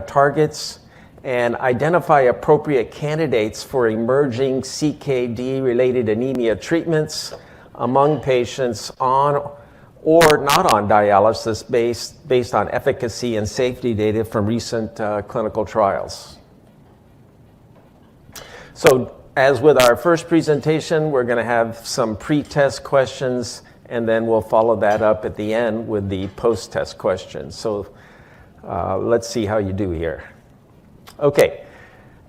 targets and identify appropriate candidates for emerging CKD-related anemia treatments among patients on or not on dialysis based on efficacy and safety data from recent clinical trials. So as with our first presentation, we're going to have some pre-test questions, and then we'll follow that up at the end with the post-test questions. So let's see how you do here. Okay,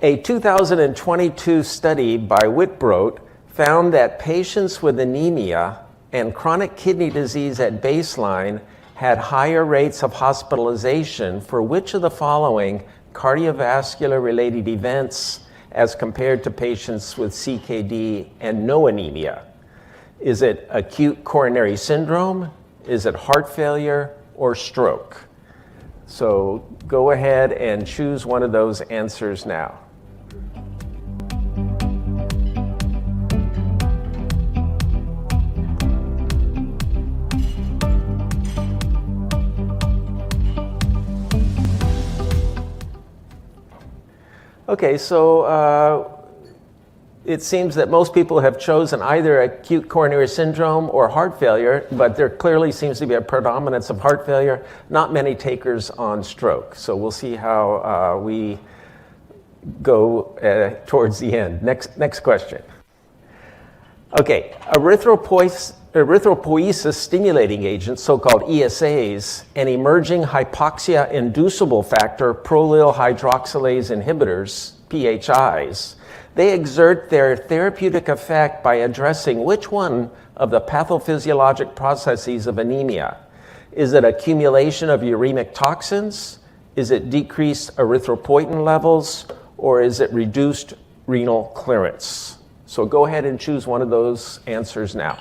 a 2022 study by Whitbrodt found that patients with anemia and chronic kidney disease at baseline had higher rates of hospitalization for which of the following cardiovascular-related events as compared to patients with CKD and no anemia? Is it acute coronary syndrome? Is it heart failure or stroke? So go ahead and choose one of those answers now. Okay, so it seems that most people have chosen either acute coronary syndrome or heart failure, but there clearly seems to be a predominance of heart failure, not many takers on stroke. So we'll see how we go towards the end. Next question. Okay, erythropoiesis stimulating agents, so-called ESAs, and emerging hypoxia-inducible factor prolyl hydroxylase inhibitors, PHIs, they exert their therapeutic effect by addressing which one of the pathophysiologic processes of anemia? Is it accumulation of uremic toxins? Is it decreased erythropoietin levels? Or is it reduced renal clearance? So go ahead and choose one of those answers now.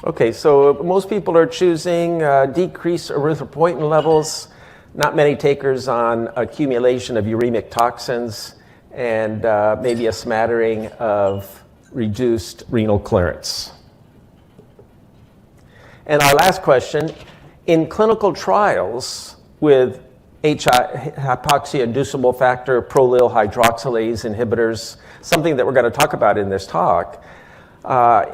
Okay, so most people are choosing decreased erythropoietin levels, not many takers on accumulation of uremic toxins, and maybe a smattering of reduced renal clearance. And our last question, in clinical trials with hypoxia-inducible factor prolyl hydroxylase inhibitors, something that we're going to talk about in this talk,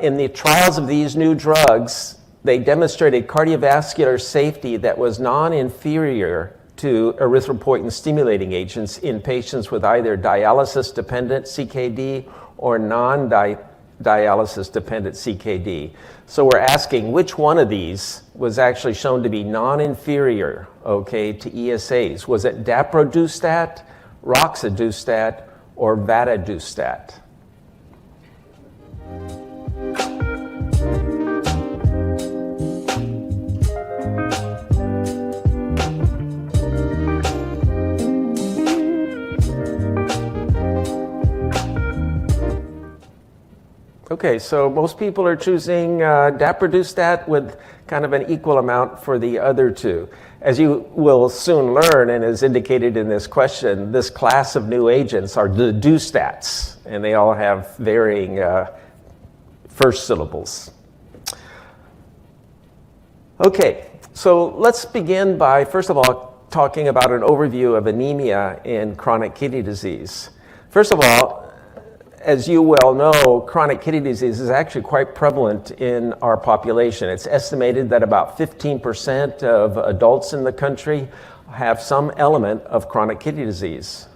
in the trials of these new drugs, they demonstrated cardiovascular safety that was non-inferior to erythropoietin stimulating agents in patients with either dialysis-dependent CKD or non-dialysis-dependent CKD. So we're asking which one of these was actually shown to be non-inferior, okay, to ESAs. Was it daprodustat, roxadustat, or vadadustat? Okay, so most people are choosing daprodustat with kind of an equal amount for the other two. As you will soon learn, and as indicated in this question, this class of new agents are the dustats, and they all have varying first syllables. Okay, so let's begin by, first of all, talking about an overview of anemia in chronic kidney disease. First of all, as you well know, chronic kidney disease is actually quite prevalent in our population. It's estimated that about 15% of adults in the country have some element of chronic kidney disease.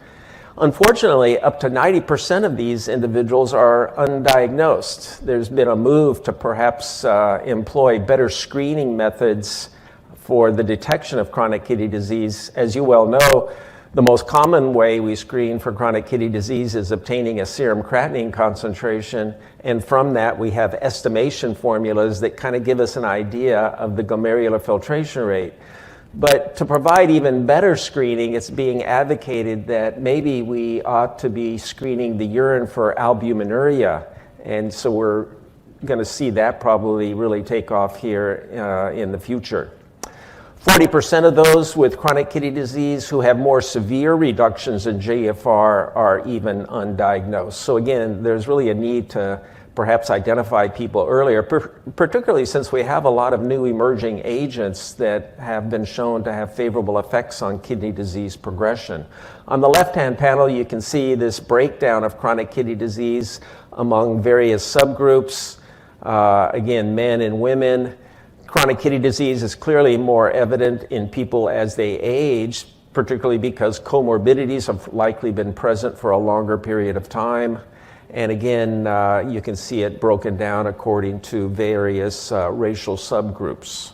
Unfortunately, up to 90% of these individuals are undiagnosed. There's been a move to perhaps employ better screening methods for the detection of chronic kidney disease. As you well know, the most common way we screen for chronic kidney disease is obtaining a serum creatinine concentration, and from that we have estimation formulas that kind of give us an idea of the glomerular filtration rate. But to provide even better screening, it's being advocated that maybe we ought to be screening the urine for albuminuria, and so we're going to see that probably really take off here in the future. 40% of those with chronic kidney disease who have more severe reductions in GFR are even undiagnosed. So again, there's really a need to perhaps identify people earlier, particularly since we have a lot of new emerging agents that have been shown to have favorable effects on kidney disease progression. On the left-hand panel, you can see this breakdown of chronic kidney disease among various subgroups, again, men and women. Chronic kidney disease is clearly more evident in people as they age, particularly because comorbidities have likely been present for a longer period of time. And again, you can see it broken down according to various racial subgroups.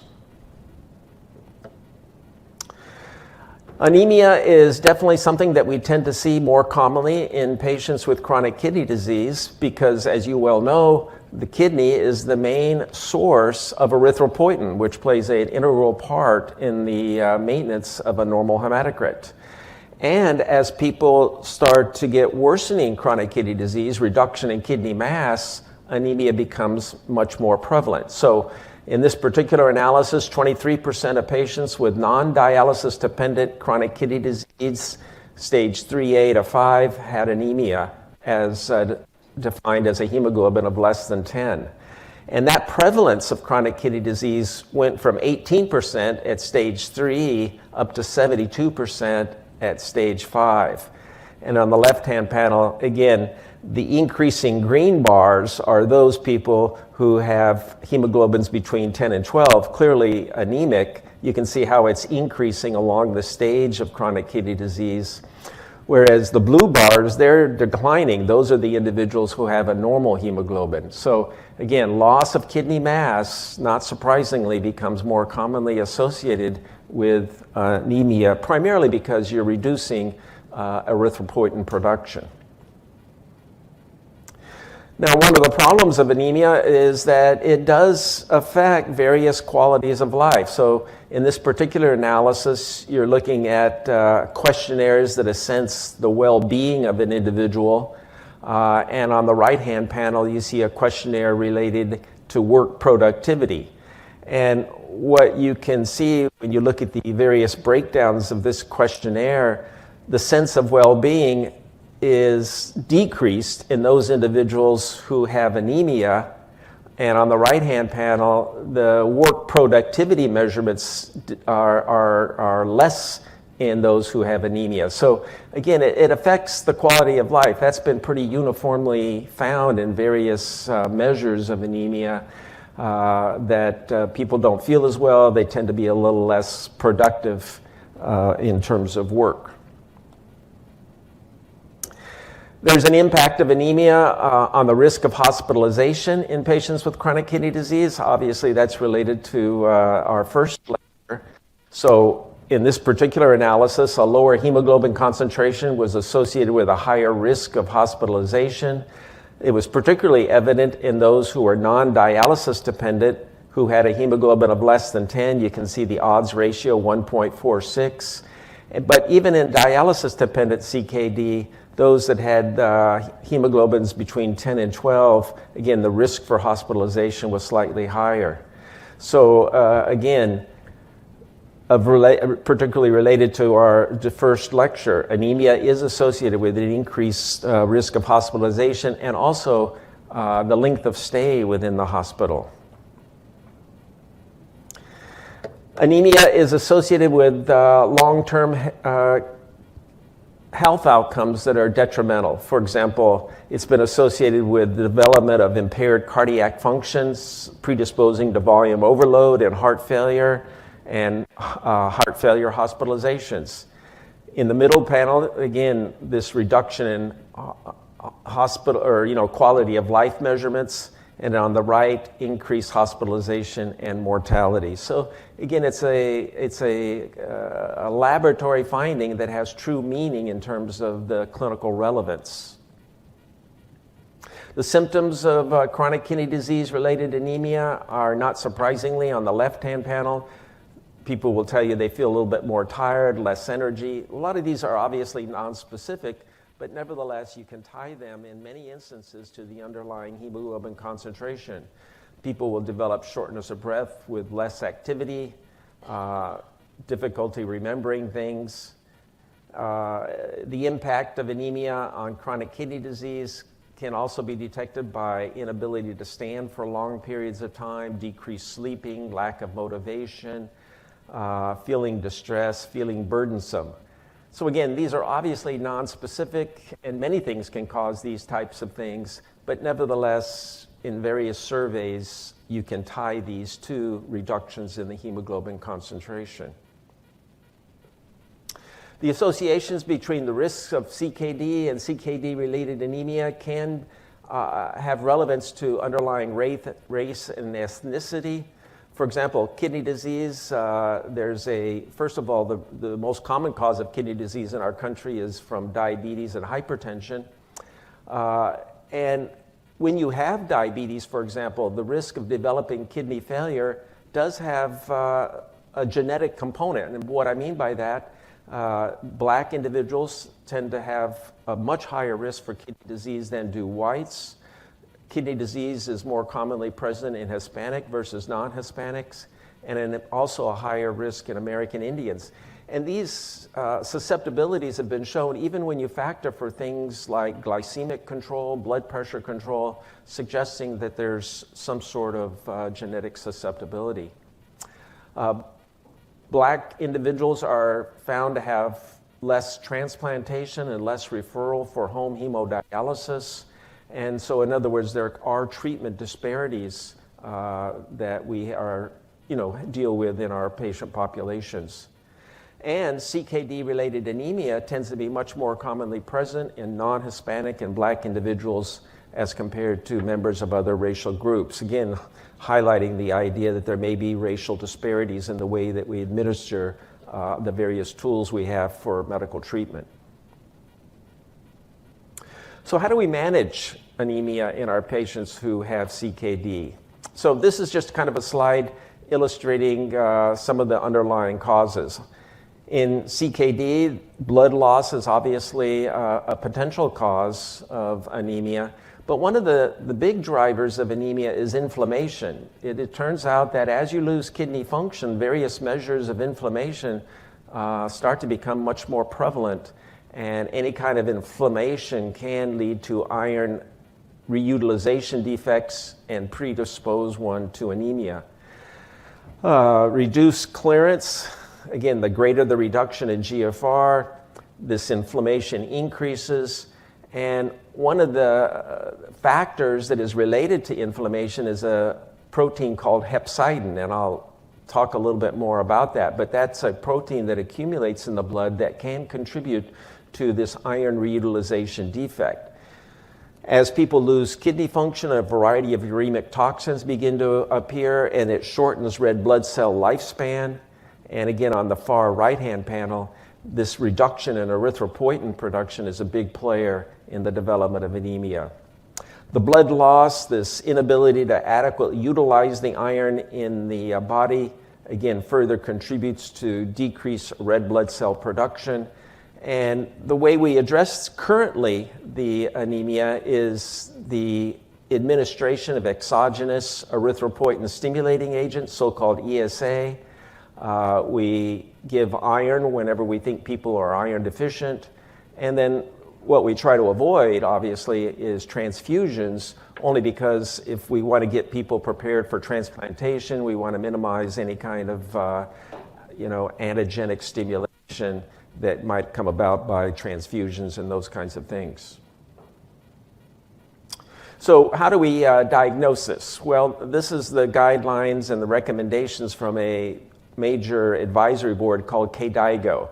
Anemia is definitely something that we tend to see more commonly in patients with chronic kidney disease because, as you well know, the kidney is the main source of erythropoietin, which plays an integral part in the maintenance of a normal hematocrit. And as people start to get worsening chronic kidney disease, reduction in kidney mass, anemia becomes much more prevalent. So in this particular analysis, 23% of patients with non-dialysis dependent chronic kidney disease, stage 3A to 5, had anemia as defined as a hemoglobin of less than 10. And that prevalence of chronic kidney disease went from 18% at stage 3 up to 72% at stage 5. And on the left-hand panel, again, the increasing green bars are those people who have hemoglobins between 10 and 12, clearly anemic. You can see how it's increasing along the stage of chronic kidney disease. Whereas the blue bars, they're declining. Those are the individuals who have a normal hemoglobin. So again, loss of kidney mass, not surprisingly, becomes more commonly associated with anemia, primarily because you're reducing erythropoietin production. Now, one of the problems of anemia is that it does affect various qualities of life. So in this particular analysis, you're looking at questionnaires that assess the well-being of an individual. And on the right-hand panel, you see a questionnaire related to work productivity. And what you can see when you look at the various breakdowns of this questionnaire, the sense of well-being is decreased in those individuals who have anemia. And on the right-hand panel, the work productivity measurements are less in those who have anemia. So again, it affects the quality of life. That's been pretty uniformly found in various measures of anemia, that people don't feel as well. They tend to be a little less productive in terms of work. There's an impact of anemia on the risk of hospitalization in patients with chronic kidney disease. Obviously, that's related to our first lecture. So in this particular analysis, a lower hemoglobin concentration was associated with a higher risk of hospitalization. It was particularly evident in those who were non-dialysis dependent, who had a hemoglobin of less than 10. You can see the odds ratio, 1.46. But even in dialysis-dependent CKD, those that had hemoglobins between 10 and 12, again, the risk for hospitalization was slightly higher. So again, particularly related to our first lecture, anemia is associated with an increased risk of hospitalization and also the length of stay within the hospital. Anemia is associated with long-term health outcomes that are detrimental. For example, it's been associated with the development of impaired cardiac functions, predisposing to volume overload and heart failure hospitalizations. In the middle panel, again, this reduction in hospital or quality of life measurements, and on the right, increased hospitalization and mortality. So again, it's a laboratory finding that has true meaning in terms of the clinical relevance. The symptoms of chronic kidney disease-related anemia are, not surprisingly, on the left-hand panel. People will tell you they feel a little bit more tired, less energy. A lot of these are obviously nonspecific, but nevertheless, you can tie them in many instances to the underlying hemoglobin concentration. People will develop shortness of breath with less activity. difficulty remembering things. The impact of anemia on chronic kidney disease can also be detected by inability to stand for long periods of time, decreased sleeping, lack of motivation, feeling distress, feeling burdensome. So again, these are obviously nonspecific, and many things can cause these types of things, but nevertheless, in various surveys, you can tie these to reductions in the hemoglobin concentration. The associations between the risks of CKD and CKD-related anemia can have relevance to underlying race and ethnicity. For example, kidney disease, first of all, the most common cause of kidney disease in our country is from diabetes and hypertension. And when you have diabetes, for example, the risk of developing kidney failure does have a genetic component. And what I mean by that, Black individuals tend to have a much higher risk for kidney disease than do whites. Kidney disease is more commonly present in Hispanic versus non-Hispanics, and also a higher risk in American Indians. And these susceptibilities have been shown even when you factor for things like glycemic control, blood pressure control, suggesting that there's some sort of genetic susceptibility. Black individuals are found to have less transplantation and less referral for home hemodialysis. And so, in other words, there are treatment disparities that we are, deal with in our patient populations. And CKD-related anemia tends to be much more commonly present in non-Hispanic and Black individuals as compared to members of other racial groups. Again, highlighting the idea that there may be racial disparities in the way that we administer the various tools we have for medical treatment. So how do we manage anemia in our patients who have CKD? So this is just kind of a slide illustrating some of the underlying causes. In CKD, blood loss is obviously a potential cause of anemia, but one of the big drivers of anemia is inflammation. It turns out that as you lose kidney function, various measures of inflammation start to become much more prevalent, and any kind of inflammation can lead to iron reutilization defects and predispose one to anemia. Reduced clearance. Again, the greater the reduction in GFR, this inflammation increases. And one of the factors that is related to inflammation is a protein called hepcidin, and I'll talk a little bit more about that. But that's a protein that accumulates in the blood that can contribute to this iron reutilization defect. As people lose kidney function, a variety of uremic toxins begin to appear, and it shortens red blood cell lifespan. And again, on the far right-hand panel, this reduction in erythropoietin production is a big player in the development of anemia. The blood loss, this inability to adequately utilize the iron in the body, again, further contributes to decreased red blood cell production. And the way we address currently the anemia is the administration of exogenous erythropoietin stimulating agents, so-called ESA. We give iron whenever we think people are iron deficient. And then what we try to avoid, obviously, is transfusions, only because if we want to get people prepared for transplantation, we want to minimize any kind of antigenic stimulation that might come about by transfusions and those kinds of things. So how do we diagnose this? Well, this is the guidelines and the recommendations from a major advisory board called KDIGO.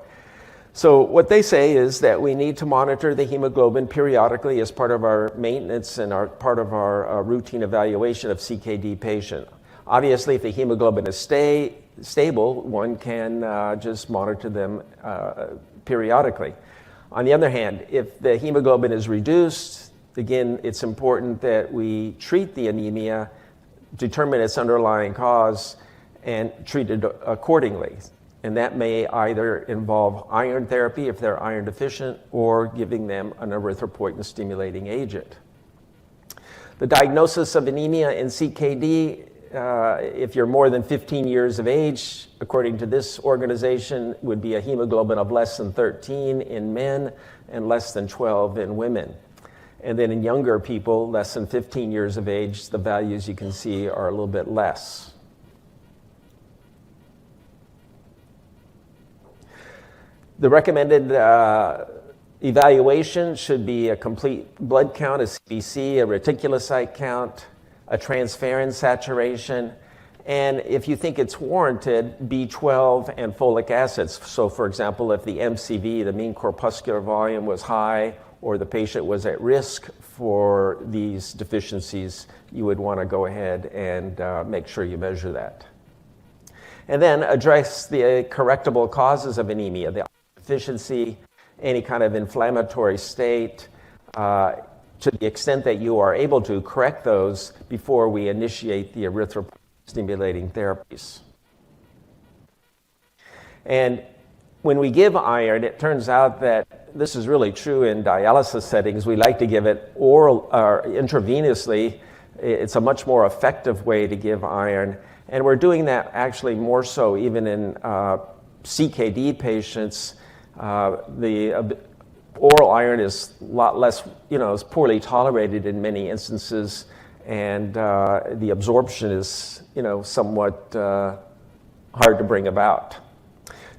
So what they say is that we need to monitor the hemoglobin periodically as part of our maintenance and part of our routine evaluation of CKD patient. Obviously, if the hemoglobin is stable, one can just monitor them periodically. On the other hand, if the hemoglobin is reduced, again, it's important that we treat the anemia, determine its underlying cause, and treat it accordingly. And that may either involve iron therapy if they're iron deficient, or giving them an erythropoietin stimulating agent. The diagnosis of anemia in CKD if you're more than 15 years of age, according to this organization, would be a hemoglobin of less than 13 in men and less than 12 in women. And then in younger people, less than 15 years of age, the values you can see are a little bit less. The recommended evaluation should be a complete blood count, a CBC, a reticulocyte count, a transferrin saturation, and if you think it's warranted, B12 and folic acids. So for example, if the MCV, the mean corpuscular volume, was high or the patient was at risk for these deficiencies, you would want to go ahead and make sure you measure that. And then address the correctable causes of anemia, the deficiency, any kind of inflammatory state, to the extent that you are able to correct those before we initiate the erythropoietin-stimulating therapies. And when we give iron, it turns out that this is really true in dialysis settings. We like to give it oral or intravenously. It's a much more effective way to give iron. And we're doing that actually more so even in CKD patients. The oral iron is a lot less, is poorly tolerated in many instances, and the absorption is, somewhat hard to bring about.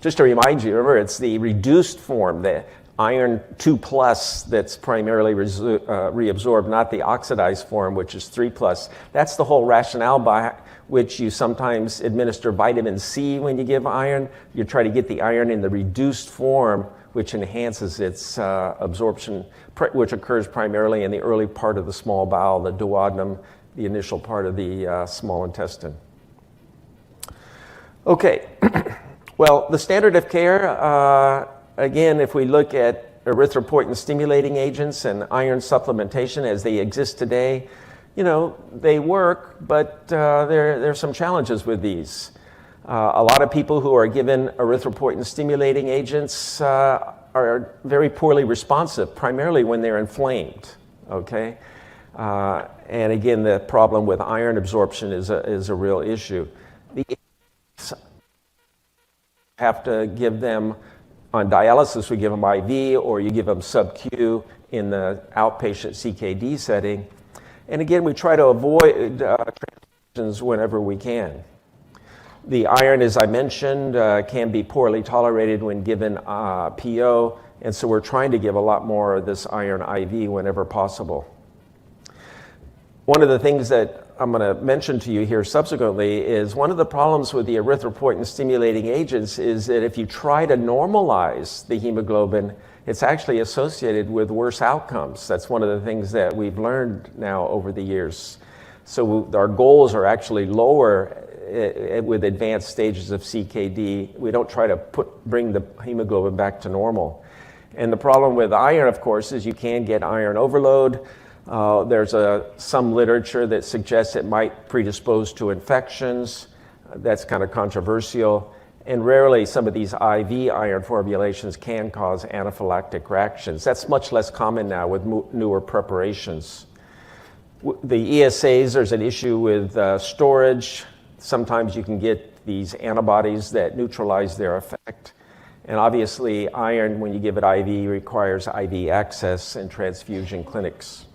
Just to remind you, remember, it's the reduced form, the iron 2+, that's primarily reabsorbed, not the oxidized form, which is 3+. That's the whole rationale by which you sometimes administer vitamin C when you give iron. You try to get the iron in the reduced form, which enhances its absorption, which occurs primarily in the early part of the small bowel, the duodenum, the initial part of the small intestine. Okay, well, the standard of care, again, if we look at erythropoietin-stimulating agents and iron supplementation as they exist today, they work, but there are some challenges with these. A lot of people who are given erythropoietin-stimulating agents are very poorly responsive, primarily when they're inflamed, okay? And again, the problem with iron absorption is a real issue. The have to give them, on dialysis, we give them IV, or you give them sub-Q in the outpatient CKD setting. And again, we try to avoid transfusions whenever we can. The iron, as I mentioned, can be poorly tolerated when given PO, and so we're trying to give a lot more of this iron IV whenever possible. One of the things that I'm going to mention to you here subsequently is one of the problems with the erythropoietin-stimulating agents is that if you try to normalize the hemoglobin, it's actually associated with worse outcomes. That's one of the things that we've learned now over the years. So our goals are actually lower with advanced stages of CKD. We don't try to bring the hemoglobin back to normal. And the problem with iron, of course, is you can get iron overload. There's some literature that suggests it might predispose to infections. That's kind of controversial. And rarely some of these IV iron formulations can cause anaphylactic reactions. That's much less common now with newer preparations. The ESAs, there's an issue with storage. Sometimes you can get these antibodies that neutralize their effect. And obviously, iron, when you give it IV, requires IV access in transfusion clinics.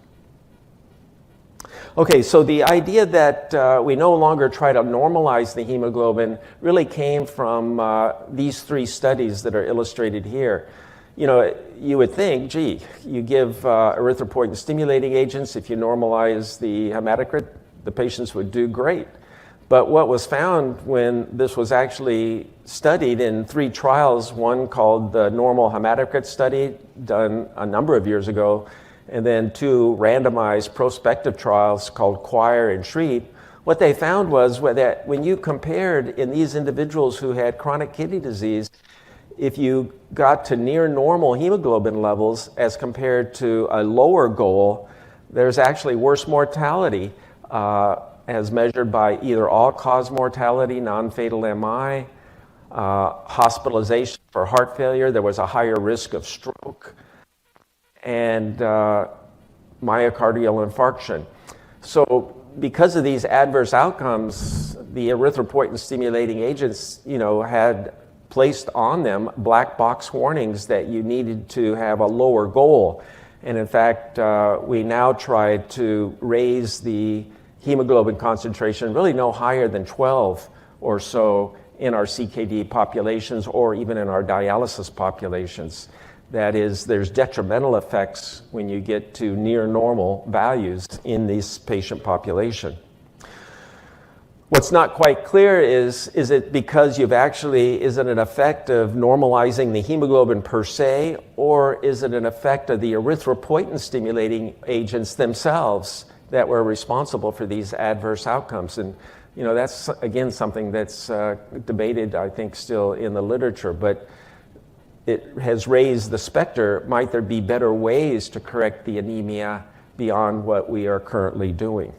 Okay, so the idea that we no longer try to normalize the hemoglobin really came from these three studies that are illustrated here. You would think, gee, you give erythropoietin-stimulating agents, if you normalize the hematocrit, the patients would do great. But what was found when this was actually studied in three trials, one called the normal hematocrit study, done a number of years ago, and then two randomized prospective trials called Choir and Treat, what they found was that when you compared in these individuals who had chronic kidney disease, if you got to near normal hemoglobin levels as compared to a lower goal, there's actually worse mortality as measured by either all-cause mortality, non-fatal MI, hospitalization for heart failure. There was a higher risk of stroke, and myocardial infarction. So because of these adverse outcomes, the erythropoietin-stimulating agents, had placed on them black box warnings that you needed to have a lower goal. And in fact, we now try to raise the hemoglobin concentration really no higher than 12 or so in our CKD populations or even in our dialysis populations. That is, there's detrimental effects when you get to near normal values in this patient population. What's not quite clear is it because is it an effect of normalizing the hemoglobin per se, or is it an effect of the erythropoietin stimulating agents themselves that were responsible for these adverse outcomes? And that's again something that's debated, I think, still in the literature, but it has raised the specter. Might there be better ways to correct the anemia beyond what we are currently doing?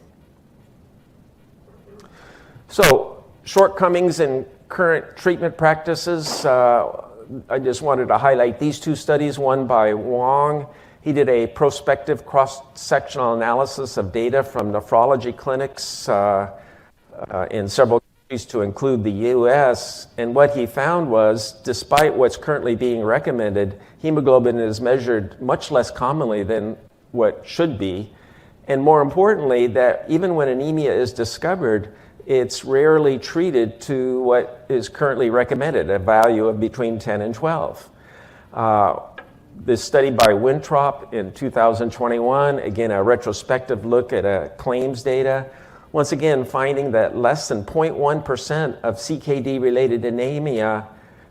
So, shortcomings in current treatment practices. I just wanted to highlight these two studies, one by Wong. He did a prospective cross-sectional analysis of data from nephrology clinics in several countries to include the US. And what he found was, despite what's currently being recommended, hemoglobin is measured much less commonly than what should be. And more importantly, that even when anemia is discovered, it's rarely treated to what is currently recommended, a value of between 10 and 12. This study by Wintrop in 2021, again, a retrospective look at claims data, once again finding that less than 0.1% of CKD-related anemia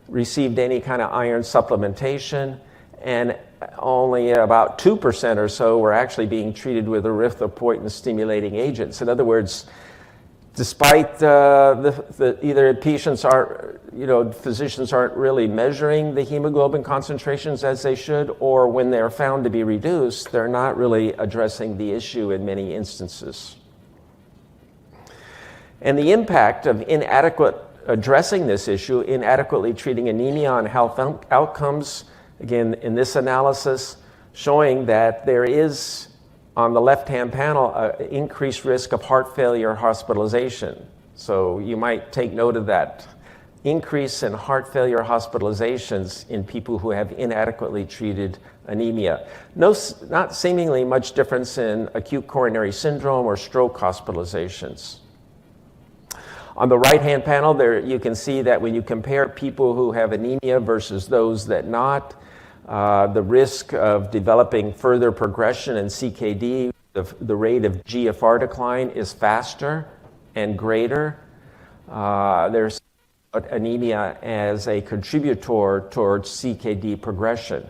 received any kind of iron supplementation, and only about 2% or so were actually being treated with erythropoietin-stimulating agents. In other words, despite either patients aren't, physicians aren't really measuring the hemoglobin concentrations as they should, or when they're found to be reduced, they're not really addressing the issue in many instances. And the impact of addressing this issue, inadequately treating anemia on health outcomes, again, in this analysis, showing that there is, on the left-hand panel, increased risk of heart failure hospitalization. So you might take note of that. Increase in heart failure hospitalizations in people who have inadequately treated anemia. Not seemingly much difference in acute coronary syndrome or stroke hospitalizations. On the right-hand panel there, you can see that when you compare people who have anemia versus those that not, the risk of developing further progression in CKD, the rate of GFR decline is faster and greater. There's anemia as a contributor towards CKD progression.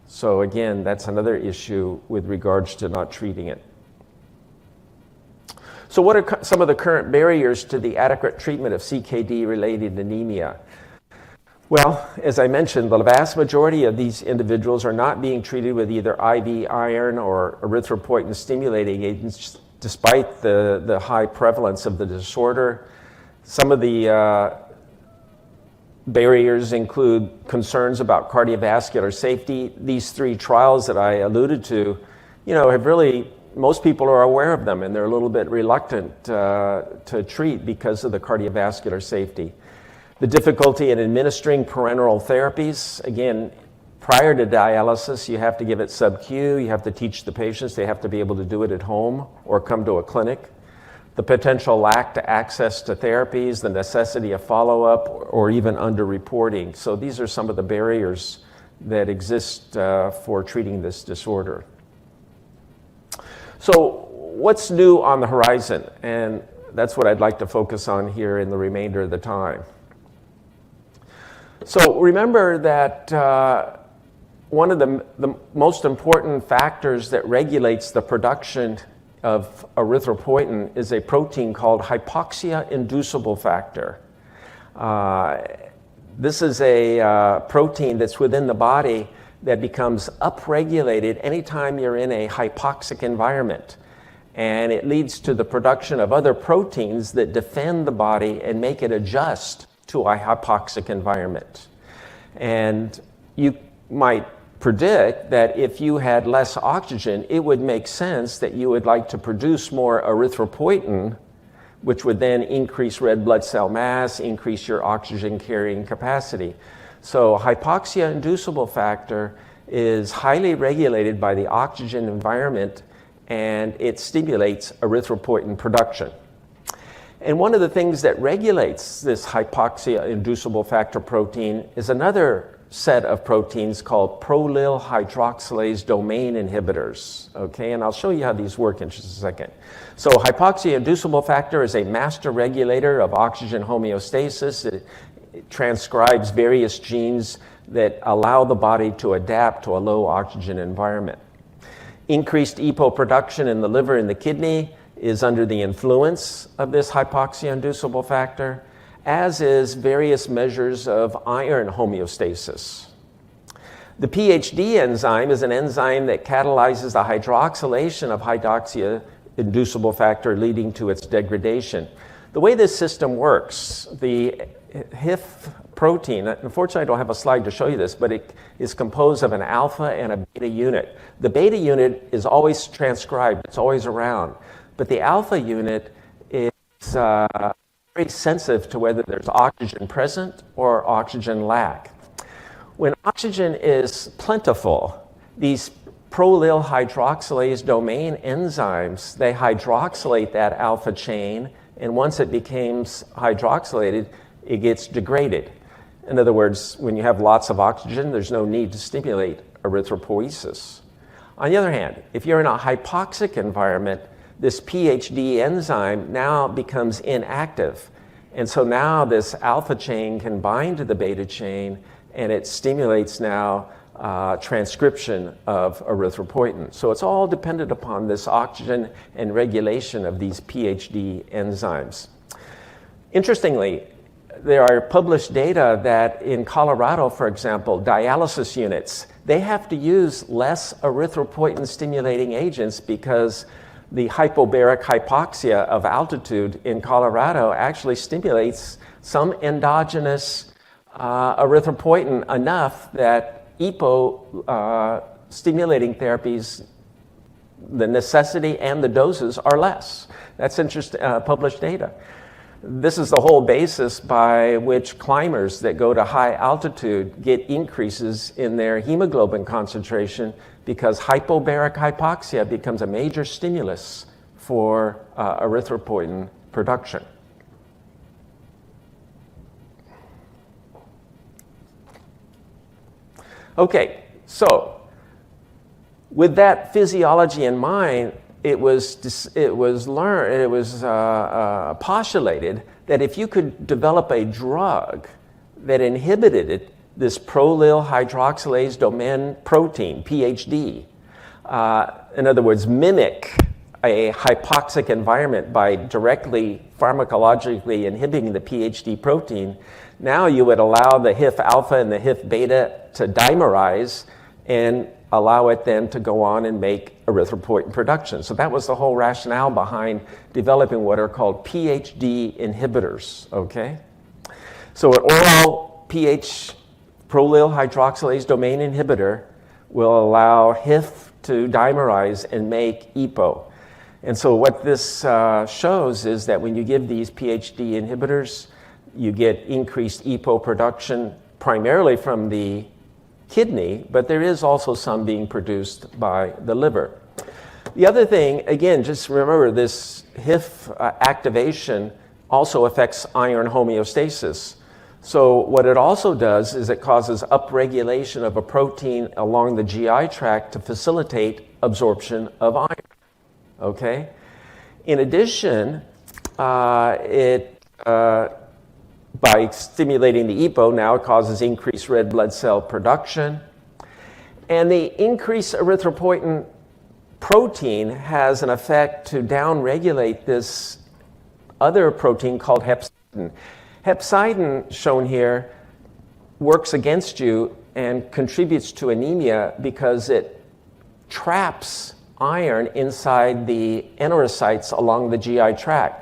So again, that's another issue with regards to not treating it. So what are some of the current barriers to the adequate treatment of CKD-related anemia? Well, as I mentioned, the vast majority of these individuals are not being treated with either IV iron or erythropoietin-stimulating agents, despite the high prevalence of the disorder. Some of the barriers include concerns about cardiovascular safety. These three trials that I alluded to, have really, most people are aware of them, and they're a little bit reluctant to treat because of the cardiovascular safety. The difficulty in administering parenteral therapies, again, prior to dialysis, you have to give it sub-Q, you have to teach the patients, they have to be able to do it at home or come to a clinic. The potential lack to access to therapies, the necessity of follow-up, or even under-reporting. So these are some of the barriers that exist for treating this disorder. So what's new on the horizon? And that's what I'd like to focus on here in the remainder of the time. So remember that one of the most important factors that regulates the production of erythropoietin is a protein called hypoxia-inducible factor. This is a protein that's within the body that becomes upregulated anytime you're in a hypoxic environment. And it leads to the production of other proteins that defend the body and make it adjust to a hypoxic environment. And you might predict that if you had less oxygen, it would make sense that you would like to produce more erythropoietin, which would then increase red blood cell mass, increase your oxygen carrying capacity. So hypoxia-inducible factor is highly regulated by the oxygen environment, and it stimulates erythropoietin production. And one of the things that regulates this hypoxia-inducible factor protein is another set of proteins called prolyl hydroxylase domain inhibitors, okay? And I'll show you how these work in just a second. So hypoxia-inducible factor is a master regulator of oxygen homeostasis. It transcribes various genes that allow the body to adapt to a low oxygen environment. Increased EPO production in the liver and the kidney is under the influence of this hypoxia-inducible factor, as is various measures of iron homeostasis. The PHD enzyme is an enzyme that catalyzes the hydroxylation of hypoxia-inducible factor, leading to its degradation. The way this system works, the HIF protein, unfortunately I don't have a slide to show you this, but it is composed of an alpha and a beta unit. The beta unit is always transcribed, it's always around, but the alpha unit is very sensitive to whether there's oxygen present or oxygen lack. When oxygen is plentiful, these prolyl hydroxylase domain enzymes, they hydroxylate that alpha chain, and once it becomes hydroxylated, it gets degraded. In other words, when you have lots of oxygen, there's no need to stimulate erythropoiesis. On the other hand, if you're in a hypoxic environment, this PHD enzyme now becomes inactive. And so now this alpha chain can bind to the beta chain, and it stimulates now transcription of erythropoietin. So it's all dependent upon this oxygen and regulation of these PHD enzymes. Interestingly, there are published data that in Colorado, for example, dialysis units, they have to use less erythropoietin stimulating agents because the hypobaric hypoxia of altitude in Colorado actually stimulates some endogenous erythropoietin enough that EPO stimulating therapies, the necessity and the doses are less. That's published data. This is the whole basis by which climbers that go to high altitude get increases in their hemoglobin concentration, because hypobaric hypoxia becomes a major stimulus for erythropoietin production. Okay, so with that physiology in mind, it was postulated that if you could develop a drug that inhibited this prolyl hydroxylase domain protein, PHD, in other words, mimic a hypoxic environment by directly pharmacologically inhibiting the PHD protein, now you would allow the HIF alpha and the HIF beta to dimerize and allow it then to go on and make erythropoietin production. So that was the whole rationale behind developing what are called PHD inhibitors, okay? So an oral prolyl hydroxylase domain inhibitor will allow HIF to dimerize and make EPO. And so what this shows is that when you give these PHD inhibitors, you get increased EPO production primarily from the kidney, but there is also some being produced by the liver. The other thing, again, just remember this HIF activation also affects iron homeostasis. So what it also does is it causes upregulation of a protein along the GI tract to facilitate absorption of iron, okay? In addition, by stimulating the EPO, now it causes increased red blood cell production. And the increased erythropoietin protein has an effect to downregulate this other protein called hepcidin. Hepcidin, shown here, works against you and contributes to anemia because it traps iron inside the enterocytes along the GI tract.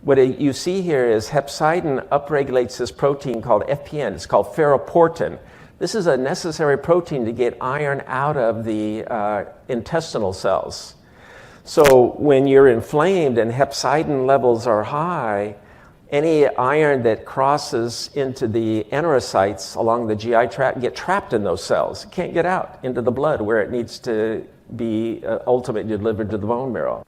What you see here is hepcidin upregulates this protein called FPN. It's called ferroportin. This is a necessary protein to get iron out of the intestinal cells. So when you're inflamed and hepcidin levels are high, any iron that crosses into the enterocytes along the GI tract get trapped in those cells. It can't get out into the blood where it needs to be ultimately delivered to the bone marrow.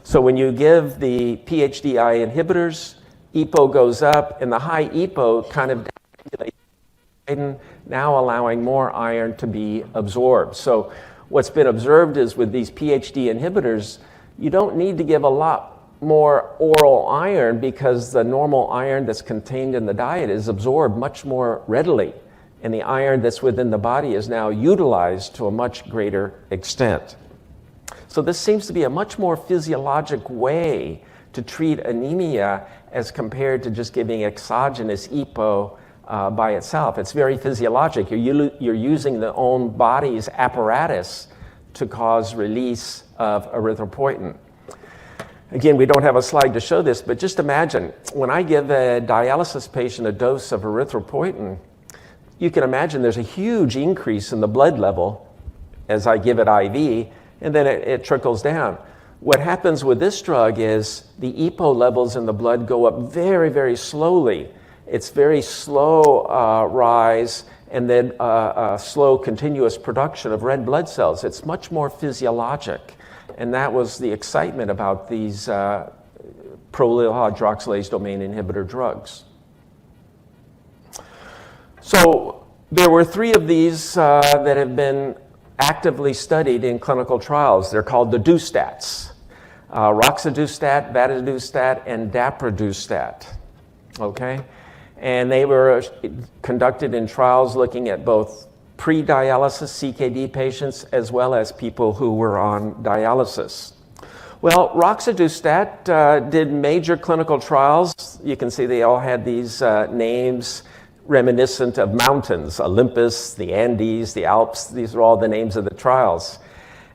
So when you give the PHDI inhibitors, EPO goes up, and the high EPO kind of downregulates, now allowing more iron to be absorbed. So what's been observed is with these PHD inhibitors, you don't need to give a lot more oral iron because the normal iron that's contained in the diet is absorbed much more readily, and the iron that's within the body is now utilized to a much greater extent. So this seems to be a much more physiologic way to treat anemia as compared to just giving exogenous EPO by itself. It's very physiologic. You're using the own body's apparatus to cause release of erythropoietin. Again, we don't have a slide to show this, but just imagine when I give a dialysis patient a dose of erythropoietin, you can imagine there's a huge increase in the blood level as I give it IV, and then it trickles down. What happens with this drug is the EPO levels in the blood go up very, very slowly. It's very slow rise, and then a slow continuous production of red blood cells. It's much more physiologic. And that was the excitement about these prolyl hydroxylase domain inhibitor drugs. So there were 3 of these that have been actively studied in clinical trials. They're called the DUSTATs, roxadustat, vadadustat, and daprodustat, okay? And they were conducted in trials looking at both pre-dialysis CKD patients as well as people who were on dialysis. Well, roxadustat did major clinical trials. You can see they all had these names reminiscent of mountains, Olympus, the Andes, the Alps. These are all the names of the trials.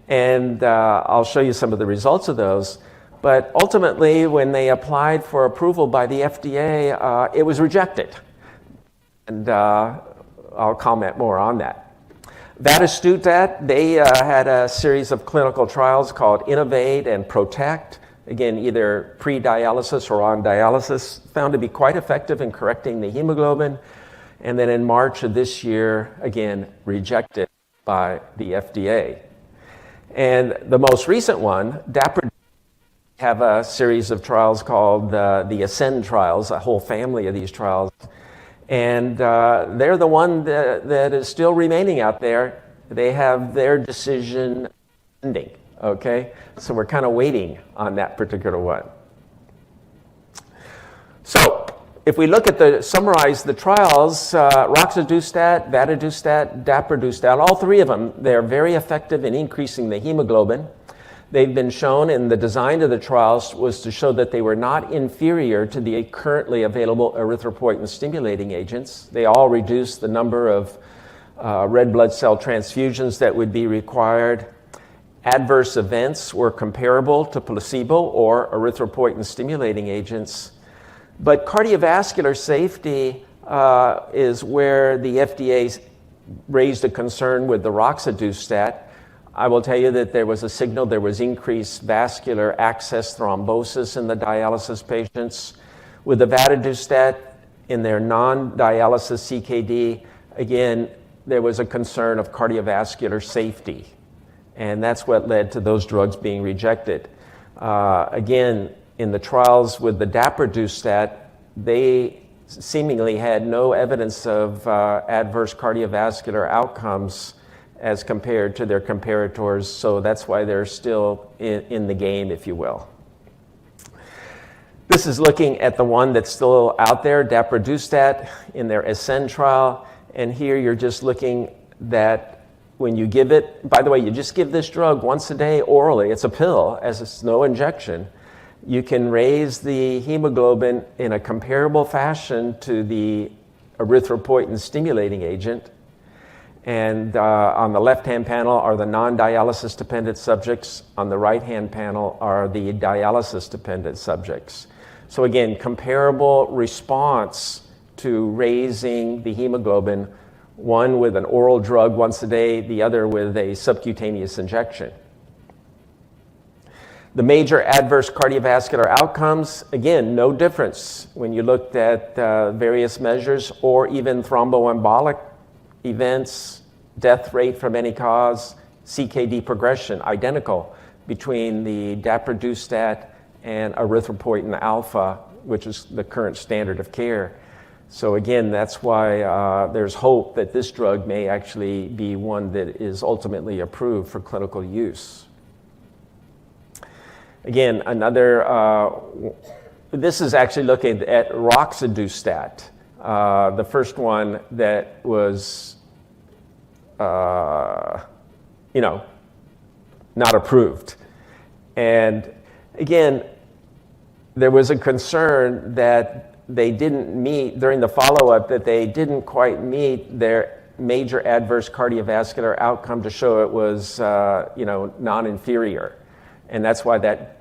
And I'll show you some of the results of those. But ultimately, when they applied for approval by the FDA, it was rejected. And I'll comment more on that. Vadadustat, they had a series of clinical trials called Innovate and Protect. Again, either pre-dialysis or on dialysis, found to be quite effective in correcting the hemoglobin. And then in March of this year, again, rejected by the FDA. And the most recent one, daprodustat, have a series of trials called the ASCEND trials, a whole family of these trials. And they're the one that is still remaining out there. They have their decision pending, okay? So we're kind of waiting on that particular one. So if we look at summarize the trials, roxadustat, vadadustat, daprodustat, all 3 of them, they're very effective in increasing the hemoglobin. They've been shown, in the design of the trials was to show that they were not inferior to the currently available erythropoietin stimulating agents. They all reduced the number of red blood cell transfusions that would be required. Adverse events were comparable to placebo or erythropoietin stimulating agents. But cardiovascular safety is where the FDA raised a concern with the roxadustat. I will tell you that there was a signal, there was increased vascular access thrombosis in the dialysis patients. With the vadadustat in their non-dialysis CKD, again, there was a concern of cardiovascular safety. And that's what led to those drugs being rejected. Again, in the trials with the daprodustat, they seemingly had no evidence of adverse cardiovascular outcomes as compared to their comparators, so that's why they're still in the game, if you will. This is looking at the one that's still out there, daprodustat, in their ASCEND trial, and here you're just looking that when you give it, by the way, you just give this drug once a day orally, it's a pill, as it's no injection, you can raise the hemoglobin in a comparable fashion to the erythropoietin stimulating agent. And on the left-hand panel are the non-dialysis dependent subjects. On the right-hand panel are the dialysis dependent subjects. So again, comparable response to raising the hemoglobin one with an oral drug once a day, the other with a subcutaneous injection. The major adverse cardiovascular outcomes, again, no difference when you looked at various measures or even thromboembolic events, death rate from any cause, CKD progression, identical between the daprodustat and erythropoietin alpha, which is the current standard of care. So again, that's why there's hope that this drug may actually be one that is ultimately approved for clinical use. Again, this is actually looking at roxadustat, the first one that was, not approved. And again, there was a concern that they didn't meet, during the follow-up, that they didn't quite meet their major adverse cardiovascular outcome to show it was, non-inferior. And that's why that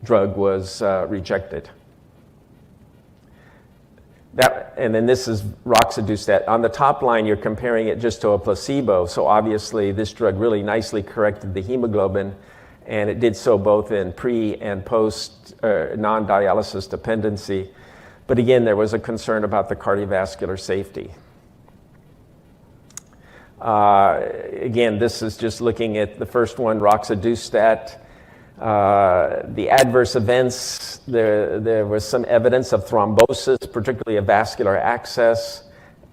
drug was rejected. And then this is roxadustat. On the top line, you're comparing it just to a placebo. So obviously, this drug really nicely corrected the hemoglobin, and it did so both in pre and post non-dialysis dependency. But again, there was a concern about the cardiovascular safety. Again, this is just looking at the first one, roxadustat. The adverse events, there was some evidence of thrombosis, particularly of vascular access,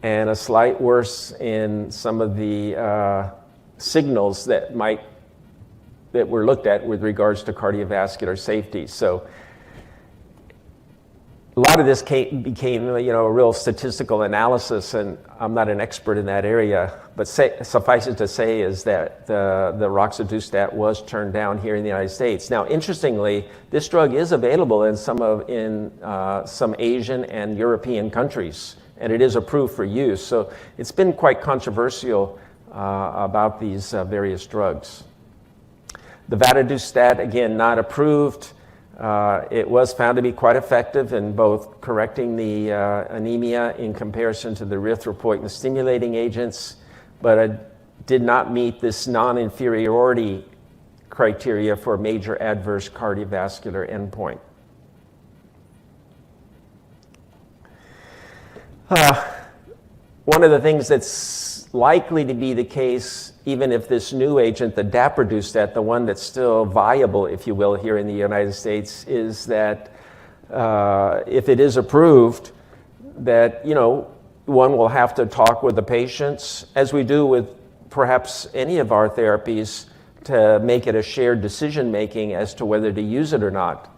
and a slight worse in some of the signals that were looked at with regards to cardiovascular safety. So a lot of this became, a real statistical analysis, and I'm not an expert in that area, but suffice it to say is that the roxadustat was turned down here in the United States. Now, interestingly, this drug is available in some Asian and European countries, and it is approved for use. So it's been quite controversial about these various drugs. The vadadustat, again, not approved. It was found to be quite effective in both correcting the anemia in comparison to the erythropoietin stimulating agents, but it did not meet this non-inferiority criteria for major adverse cardiovascular endpoint. One of the things that's likely to be the case, even if this new agent, the daprodustat, the one that's still viable, if you will, here in the United States, is that if it is approved, that, one will have to talk with the patients, as we do with perhaps any of our therapies, to make it a shared decision-making as to whether to use it or not,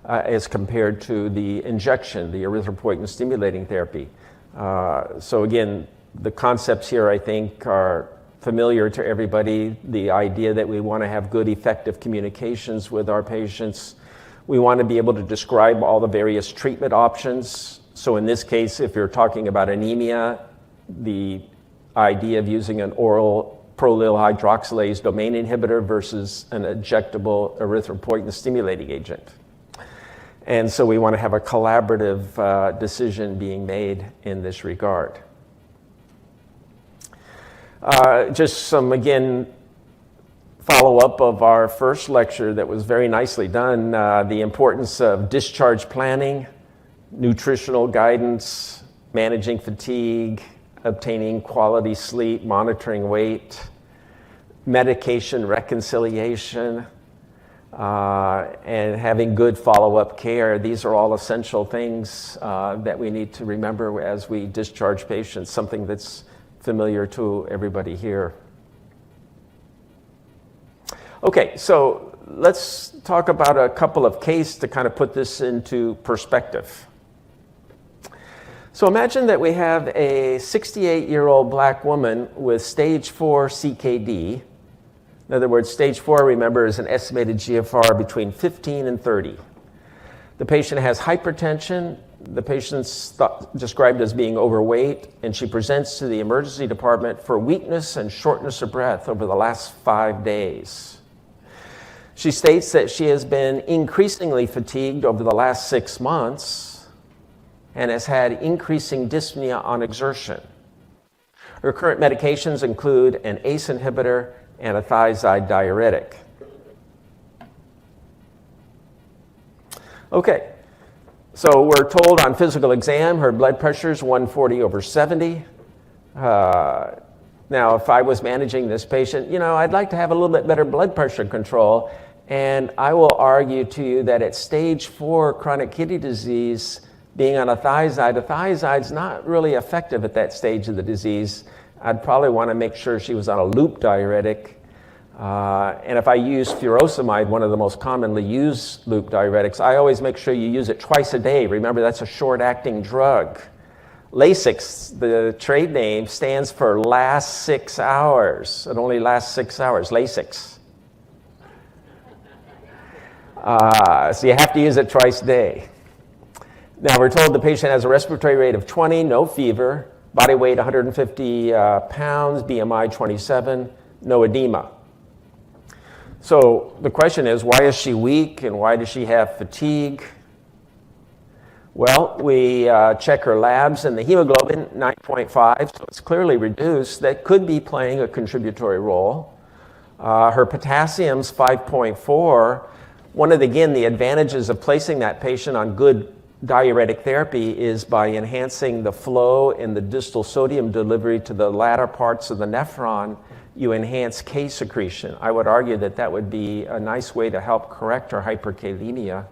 as compared to the injection, the erythropoietin stimulating therapy. So again, the concepts here, I think, are familiar to everybody. The idea that we want to have good, effective communications with our patients. We want to be able to describe all the various treatment options. So in this case, if you're talking about anemia, the idea of using an oral prolyl hydroxylase domain inhibitor versus an injectable erythropoietin stimulating agent. And so we want to have a collaborative decision being made in this regard. Just some, again, follow-up of our first lecture that was very nicely done, the importance of discharge planning, nutritional guidance, managing fatigue, obtaining quality sleep, monitoring weight, medication reconciliation, and having good follow-up care. These are all essential things that we need to remember as we discharge patients, something that's familiar to everybody here. Okay, so let's talk about a couple of cases to kind of put this into perspective. So imagine that we have a 68-year-old black woman with stage 4 CKD. In other words, stage 4, remember, is an estimated GFR between 15 and 30. The patient has hypertension. The patient's described as being overweight, and she presents to the emergency department for weakness and shortness of breath over the last 5 days. She states that she has been increasingly fatigued over the last 6 months and has had increasing dyspnea on exertion. Her current medications include an ACE inhibitor and a thiazide diuretic. Okay, so we're told on physical exam her blood pressure is 140/70. Now, if I was managing this patient, I'd like to have a little bit better blood pressure control, and I will argue to you that at stage 4 chronic kidney disease, being on a thiazide's not really effective at that stage of the disease. I'd probably want to make sure she was on a loop diuretic. And if I use furosemide, one of the most commonly used loop diuretics, I always make sure you use it twice a day. Remember, that's a short-acting drug. Lasix, the trade name, stands for last 6 hours. It only lasts 6 hours, Lasix. So you have to use it twice a day. Now, we're told the patient has a respiratory rate of 20, no fever, body weight 150 pounds, BMI 27, no edema. So the question is, why is she weak and why does she have fatigue? Well, we check her labs and the hemoglobin, 9.5, so it's clearly reduced. That could be playing a contributory role. Her potassium's 5.4. One of the advantages of placing that patient on good diuretic therapy is by enhancing the flow in the distal sodium delivery to the latter parts of the nephron, you enhance K secretion. I would argue that that would be a nice way to help correct her hyperkalemia.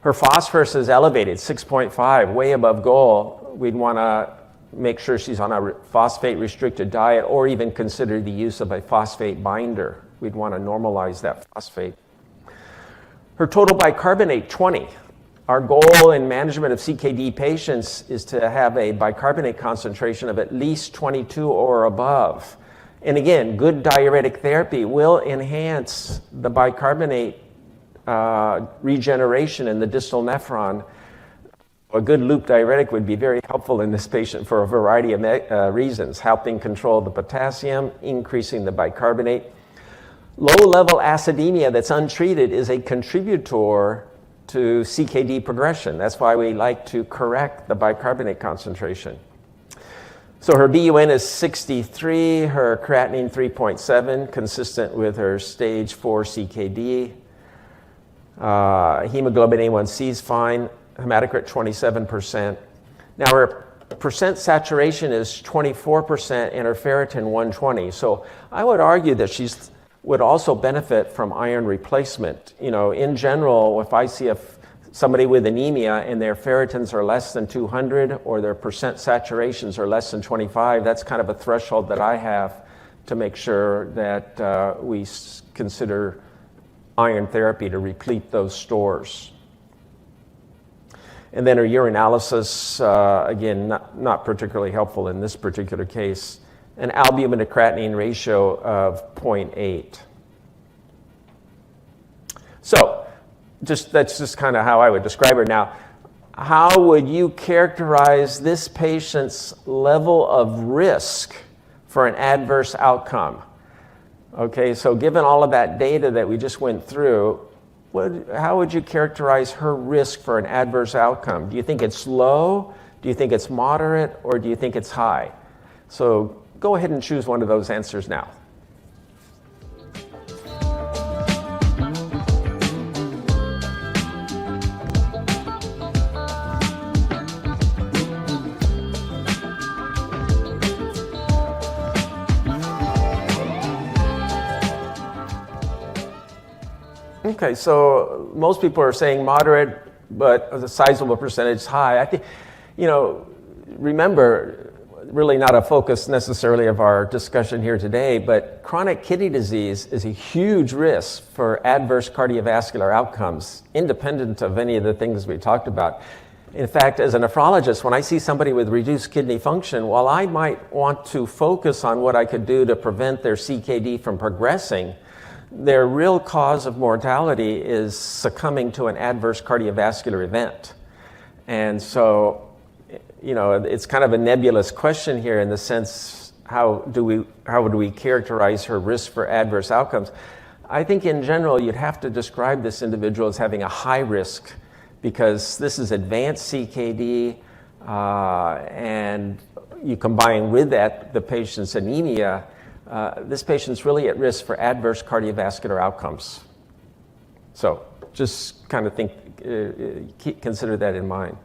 Her phosphorus is elevated, 6.5, way above goal. We'd want to make sure she's on a phosphate-restricted diet or even consider the use of a phosphate binder. We'd want to normalize that phosphate. Her total bicarbonate, 20. Our goal in management of CKD patients is to have a bicarbonate concentration of at least 22 or above. And again, good diuretic therapy will enhance the bicarbonate regeneration in the distal nephron. A good loop diuretic would be very helpful in this patient for a variety of reasons, helping control the potassium, increasing the bicarbonate. Low-level acidemia that's untreated is a contributor to CKD progression. That's why we like to correct the bicarbonate concentration. So her BUN is 63, her creatinine 3.7, consistent with her stage 4 CKD. Hemoglobin A1C is fine, hematocrit 27%. Now her percent saturation is 24% and her ferritin 120. So I would argue that she's would also benefit from iron replacement. In general, if I see somebody with anemia and their ferritins are less than 200 or their percent saturations are less than 25, that's kind of a threshold that I have to make sure that we consider iron therapy to replete those stores. And then her urinalysis, again, not particularly helpful in this particular case. An albumin to creatinine ratio of 0.8. So that's just kind of how I would describe her. Now, how would you characterize this patient's level of risk for an adverse outcome? Okay, so given all of that data that we just went through, how would you characterize her risk for an adverse outcome? Do you think it's low? Do you think it's moderate? Or do you think it's high? So go ahead and choose one of those answers now. Okay, so most people are saying moderate, but a sizable percentage high. I think, remember, really not a focus necessarily of our discussion here today, but chronic kidney disease is a huge risk for adverse cardiovascular outcomes, independent of any of the things we talked about. In fact, as a nephrologist, when I see somebody with reduced kidney function, while I might want to focus on what I could do to prevent their CKD from progressing, their real cause of mortality is succumbing to an adverse cardiovascular event. And so, it's kind of a nebulous question here in the sense, how would we characterize her risk for adverse outcomes? I think in general, you'd have to describe this individual as having a high risk because this is advanced CKD, and you combine with that the patient's anemia, this patient's really at risk for adverse cardiovascular outcomes. So just kind of consider that in mind.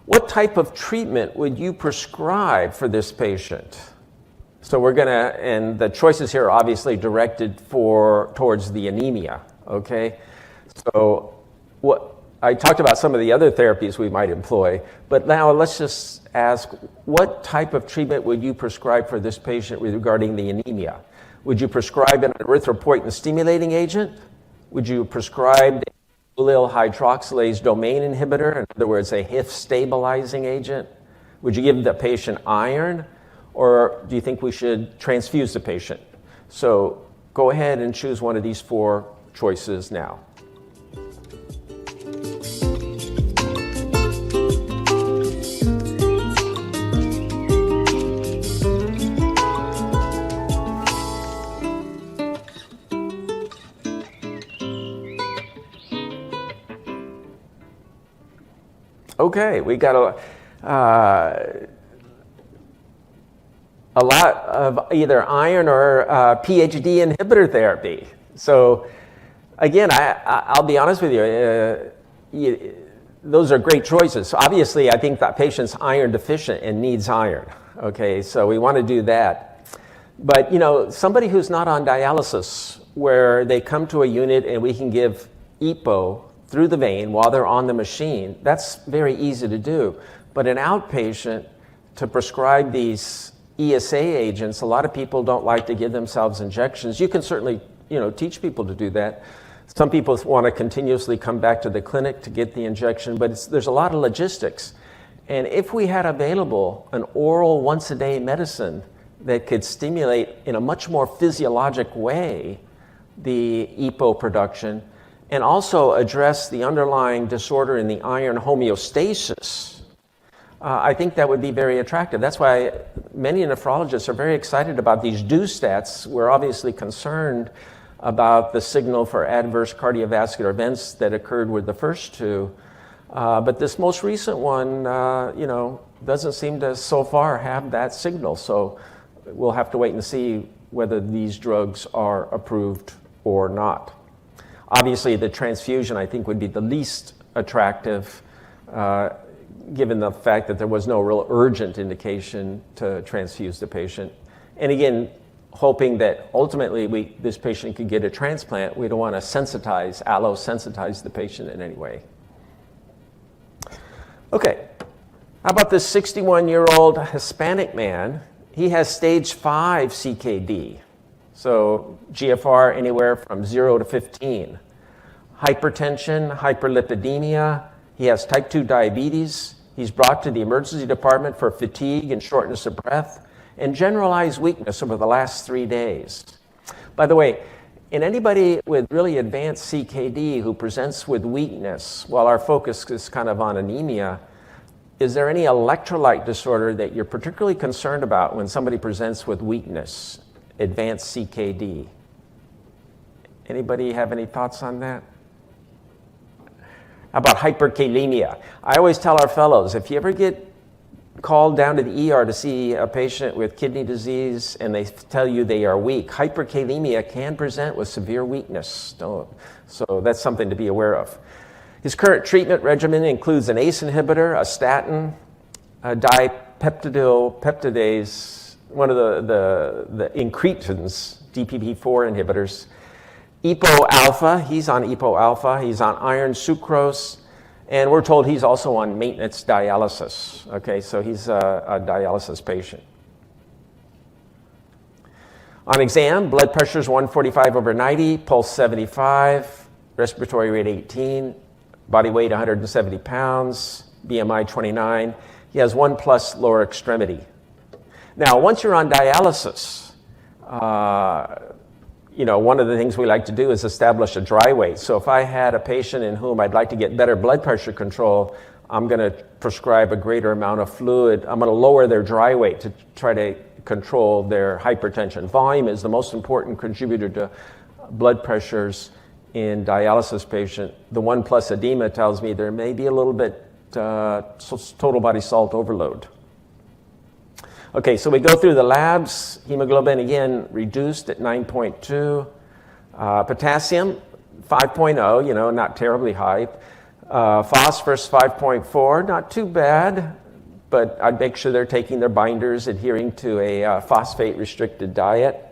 What type of treatment would you prescribe for this patient? So we're gonna, and the choices here are obviously directed towards the anemia, okay? So I talked about some of the other therapies we might employ, but now let's just ask, what type of treatment would you prescribe for this patient regarding the anemia? Would you prescribe an erythropoietin-stimulating agent? Would you prescribe the allyl hydroxylase domain inhibitor, in other words, a HIF stabilizing agent? Would you give the patient iron, or do you think we should transfuse the patient? So go ahead and choose one of these 4 choices now. Okay, we got a lot of either iron or PhD inhibitor therapy. So again, I'll be honest with you, those are great choices. So obviously, I think that patient's iron deficient and needs iron. Okay, so we want to do that. But you know, somebody who's not on dialysis, where they come to a unit and we can give EPO through the vein while they're on the machine, that's very easy to do. But an outpatient, to prescribe these ESA agents, a lot of people don't like to give themselves injections. You can certainly, teach people to do that. Some people want to continuously come back to the clinic to get the injection, but there's a lot of logistics. And if we had available an oral once-a-day medicine that could stimulate in a much more physiologic way the EPO production, and also address the underlying disorder in the iron homeostasis, I think that would be very attractive. That's why many nephrologists are very excited about these DO stats. We're obviously concerned about the signal for adverse cardiovascular events that occurred with the first 2. But this most recent one, doesn't seem to so far have that signal. So we'll have to wait and see whether these drugs are approved or not. Obviously, the transfusion, I think, would be the least attractive, given the fact that there was no real urgent indication to transfuse the patient. And again, hoping that ultimately this patient could get a transplant, we don't want to allosensitize the patient in any way. Okay, how about this 61-year-old Hispanic man? He has stage 5 CKD. So GFR anywhere from 0 to 15. Hypertension, hyperlipidemia. He has type 2 diabetes. He's brought to the emergency department for fatigue and shortness of breath and generalized weakness over the last 3 days. By the way, in anybody with really advanced CKD who presents with weakness, while our focus is kind of on anemia, is there any electrolyte disorder that you're particularly concerned about when somebody presents with weakness? Advanced CKD. Anybody have any thoughts on that? How about hyperkalemia? I always tell our fellows, if you ever get called down to the ER to see a patient with kidney disease and they tell you they are weak, hyperkalemia can present with severe weakness. So that's something to be aware of. His current treatment regimen includes an ACE inhibitor, a statin, a dipeptidyl peptidase, one of the incretins, DPP-4 inhibitors. EPO alpha, he's on EPO alpha, he's on iron sucrose, and we're told he's also on maintenance dialysis. Okay, so he's a dialysis patient. On exam, blood pressure is 145/90, pulse 75, respiratory rate 18, body weight 170 pounds, BMI 29. He has 1+ lower extremity. Now, once you're on dialysis, one of the things we like to do is establish a dry weight. So if I had a patient in whom I'd like to get better blood pressure control, I'm going to prescribe a greater amount of fluid. I'm going to lower their dry weight to try to control their hypertension. Volume is the most important contributor to blood pressures in dialysis patient. The 1+ edema tells me there may be a little bit total body salt overload. Okay, so we go through the labs. Hemoglobin, again, reduced at 9.2. Potassium, 5.0, not terribly high. Phosphorus, 5.4, not too bad, but I'd make sure they're taking their binders, adhering to a phosphate-restricted diet.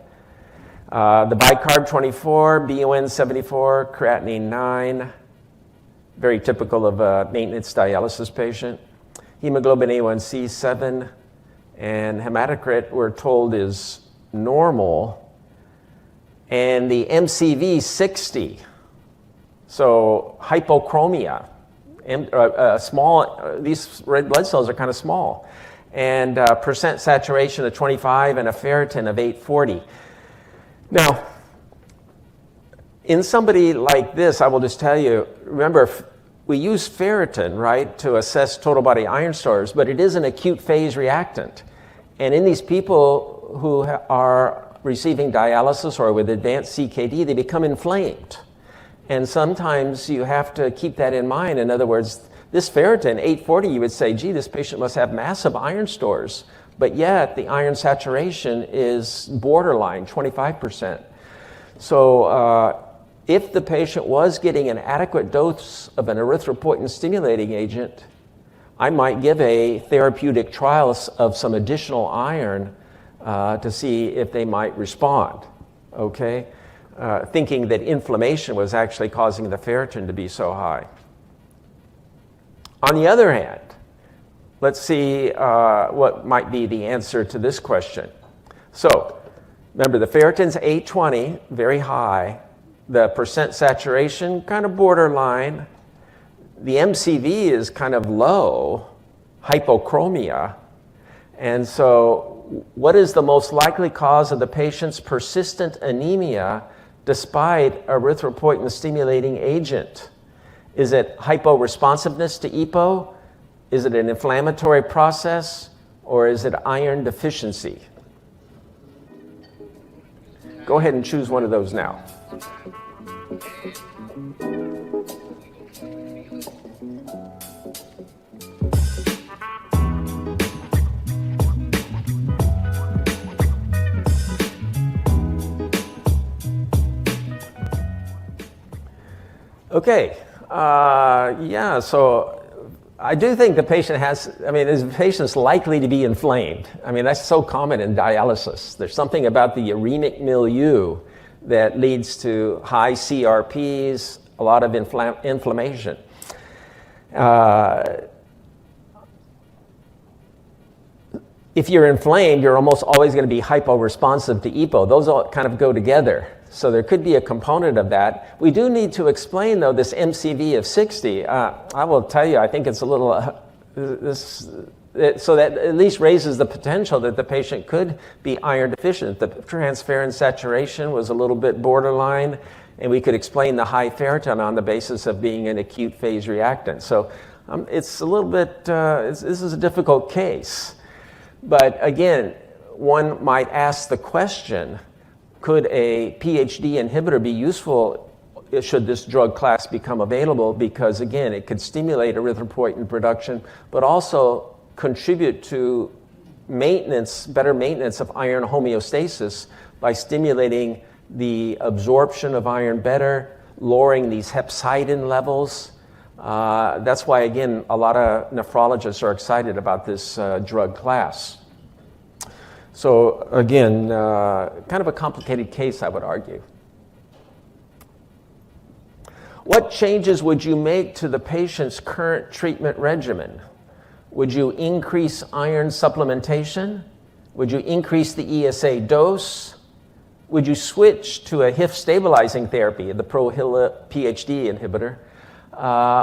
The bicarb, 24, BUN, 74, creatinine, 9. Very typical of a maintenance dialysis patient. Hemoglobin A1C, 7. And hematocrit, we're told, is normal. And the MCV, 60. So hypochromia, these red blood cells are kind of small. And percent saturation of 25 and a ferritin of 840. Now, in somebody like this, I will just tell you, remember, we use ferritin, right, to assess total body iron stores, but it is an acute phase reactant. And in these people who are receiving dialysis or with advanced CKD, they become inflamed. And sometimes you have to keep that in mind. In other words, this ferritin, 840, you would say, gee, this patient must have massive iron stores. But yet the iron saturation is borderline, 25%. So if the patient was getting an adequate dose of an erythropoietin stimulating agent, I might give a therapeutic trial of some additional iron to see if they might respond, okay? Thinking that inflammation was actually causing the ferritin to be so high. On the other hand, let's see what might be the answer to this question. So, remember, the ferritin's 820, very high. The percent saturation, kind of borderline. The MCV is kind of low, hypochromia. And so, what is the most likely cause of the patient's persistent anemia despite erythropoietin stimulating agent? Is it hyporesponsiveness to EPO? Is it an inflammatory process? Or is it iron deficiency? Go ahead and choose one of those now. Okay, yeah, so I do think the patient the patient's likely to be inflamed. I mean, that's so common in dialysis. There's something about the uremic milieu that leads to high CRPs, a lot of inflammation. If you're inflamed, you're almost always going to be hyporesponsive to EPO. Those all kind of go together. So there could be a component of that. We do need to explain, though, this MCV of 60. I will tell you, I think it's a little, so that at least raises the potential that the patient could be iron deficient. The transferrin saturation was a little bit borderline, and we could explain the high ferritin on the basis of being an acute phase reactant. So it's a little bit, this is a difficult case. But again, one might ask the question, could a PHD inhibitor be useful should this drug class become available? Because again, it could stimulate erythropoietin production, but also contribute to maintenance, better maintenance of iron homeostasis by stimulating the absorption of iron better, lowering these hepcidin levels. That's why, again, a lot of nephrologists are excited about this drug class. So again, kind of a complicated case, I would argue. What changes would you make to the patient's current treatment regimen? Would you increase iron supplementation? Would you increase the ESA dose? Would you switch to a HIF stabilizing therapy, the pro-PHD inhibitor?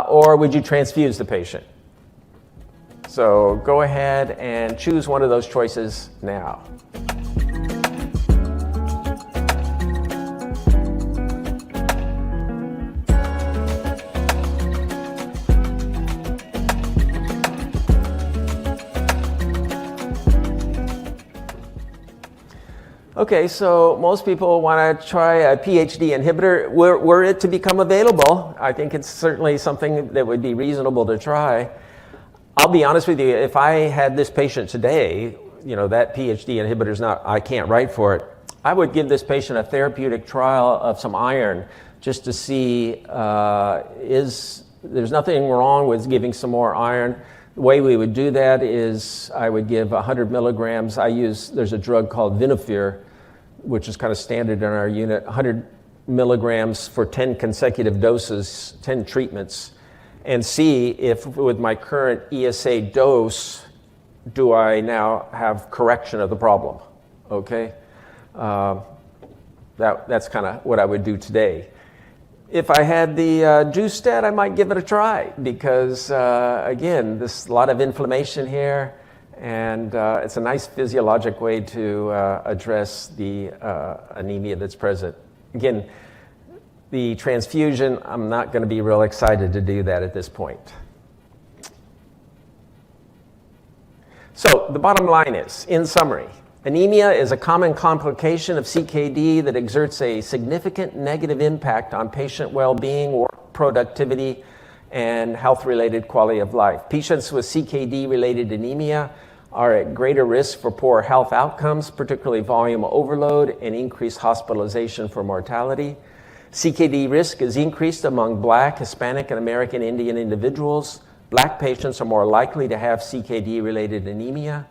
Or would you transfuse the patient? So go ahead and choose one of those choices now. Okay, so most people want to try a PHD inhibitor. Were it to become available, I think it's certainly something that would be reasonable to try. I'll be honest with you, if I had this patient today, that PHD inhibitor's I can't write for it, I would give this patient a therapeutic trial of some iron just to see, there's nothing wrong with giving some more iron. The way we would do that is I would give 100 milligrams. There's a drug called Vinofur, which is kind of standard in our unit, 100 milligrams for 10 consecutive doses, 10 treatments, and see if with my current ESA dose, do I now have correction of the problem, okay? That's kind of what I would do today. If I had the Dustat, I might give it a try because, again, there's a lot of inflammation here, and it's a nice physiologic way to address the anemia that's present. Again, the transfusion, I'm not going to be real excited to do that at this point. So the bottom line is, in summary, anemia is a common complication of CKD that exerts a significant negative impact on patient well-being, work productivity, and health-related quality of life. Patients with CKD-related anemia are at greater risk for poor health outcomes, particularly volume overload and increased hospitalization for mortality. CKD risk is increased among Black, Hispanic, and American Indian individuals. Black patients are more likely to have CKD-related anemia.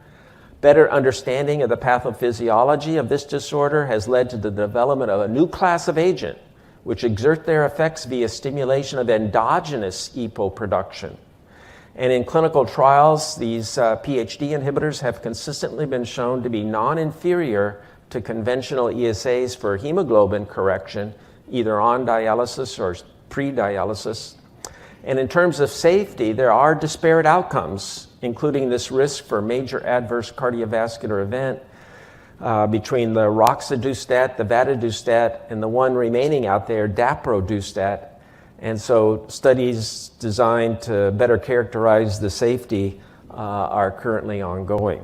Better understanding of the pathophysiology of this disorder has led to the development of a new class of agent, which exert their effects via stimulation of endogenous EPO production. And in clinical trials, these PHD inhibitors have consistently been shown to be non-inferior to conventional ESAs for hemoglobin correction, either on dialysis or pre-dialysis. And in terms of safety, there are disparate outcomes, including this risk for major adverse cardiovascular event between the roxadustat, the vadadustat, and the one remaining out there, daprodustat. And so studies designed to better characterize the safety are currently ongoing.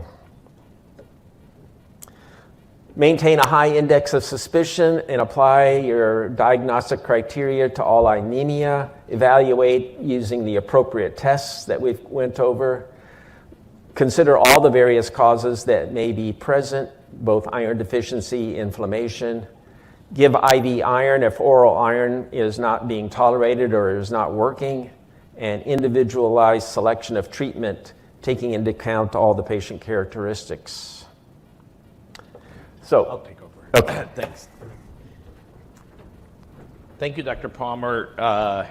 Maintain a high index of suspicion and apply your diagnostic criteria to all anemia. Evaluate using the appropriate tests that we've went over. Consider all the various causes that may be present, both iron deficiency, inflammation. Give IV iron if oral iron is not being tolerated or is not working. And individualized selection of treatment, taking into account all the patient characteristics. So, I'll take over. Okay. Thanks. Thank you, Dr. Palmer.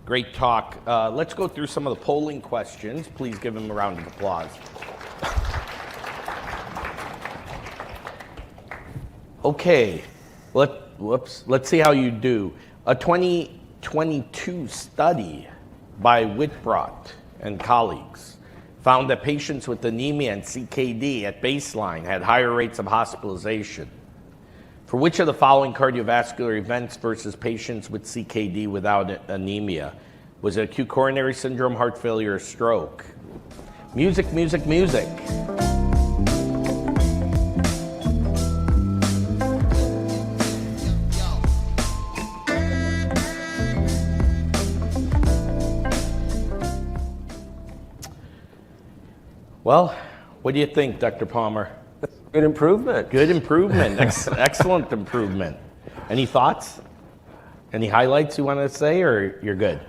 Great talk. Let's go through some of the polling questions. Please give him a round of applause. Okay, let's see how you do. A 2022 study by Whitbrot and colleagues found that patients with anemia and CKD at baseline had higher rates of hospitalization. For which of the following cardiovascular events versus patients with CKD without anemia? Was it acute coronary syndrome, heart failure, or stroke? Music, music, music. Well, what do you think, Dr. Palmer? Good improvement. Good improvement. Excellent improvement. Any thoughts? Any highlights you want to say, or you're good?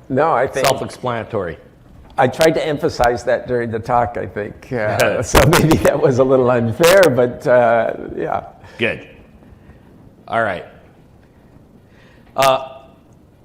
No, I think self-explanatory. I tried to emphasize that during the talk, I think. So maybe that was a little unfair, but yeah. Good. All right.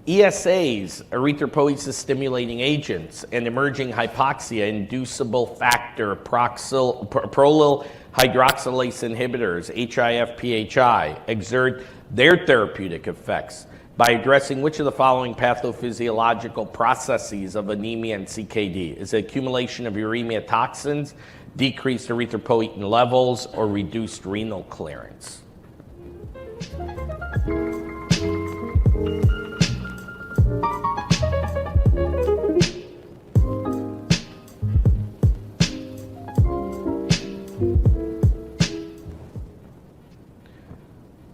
ESAs, erythropoiesis-stimulating agents, and emerging hypoxia-inducible factor prolyl hydroxylase inhibitors, HIF-PHI, exert their therapeutic effects by addressing which of the following pathophysiological processes of anemia and CKD? Is it accumulation of uremia toxins, decreased erythropoietin levels, or reduced renal clearance?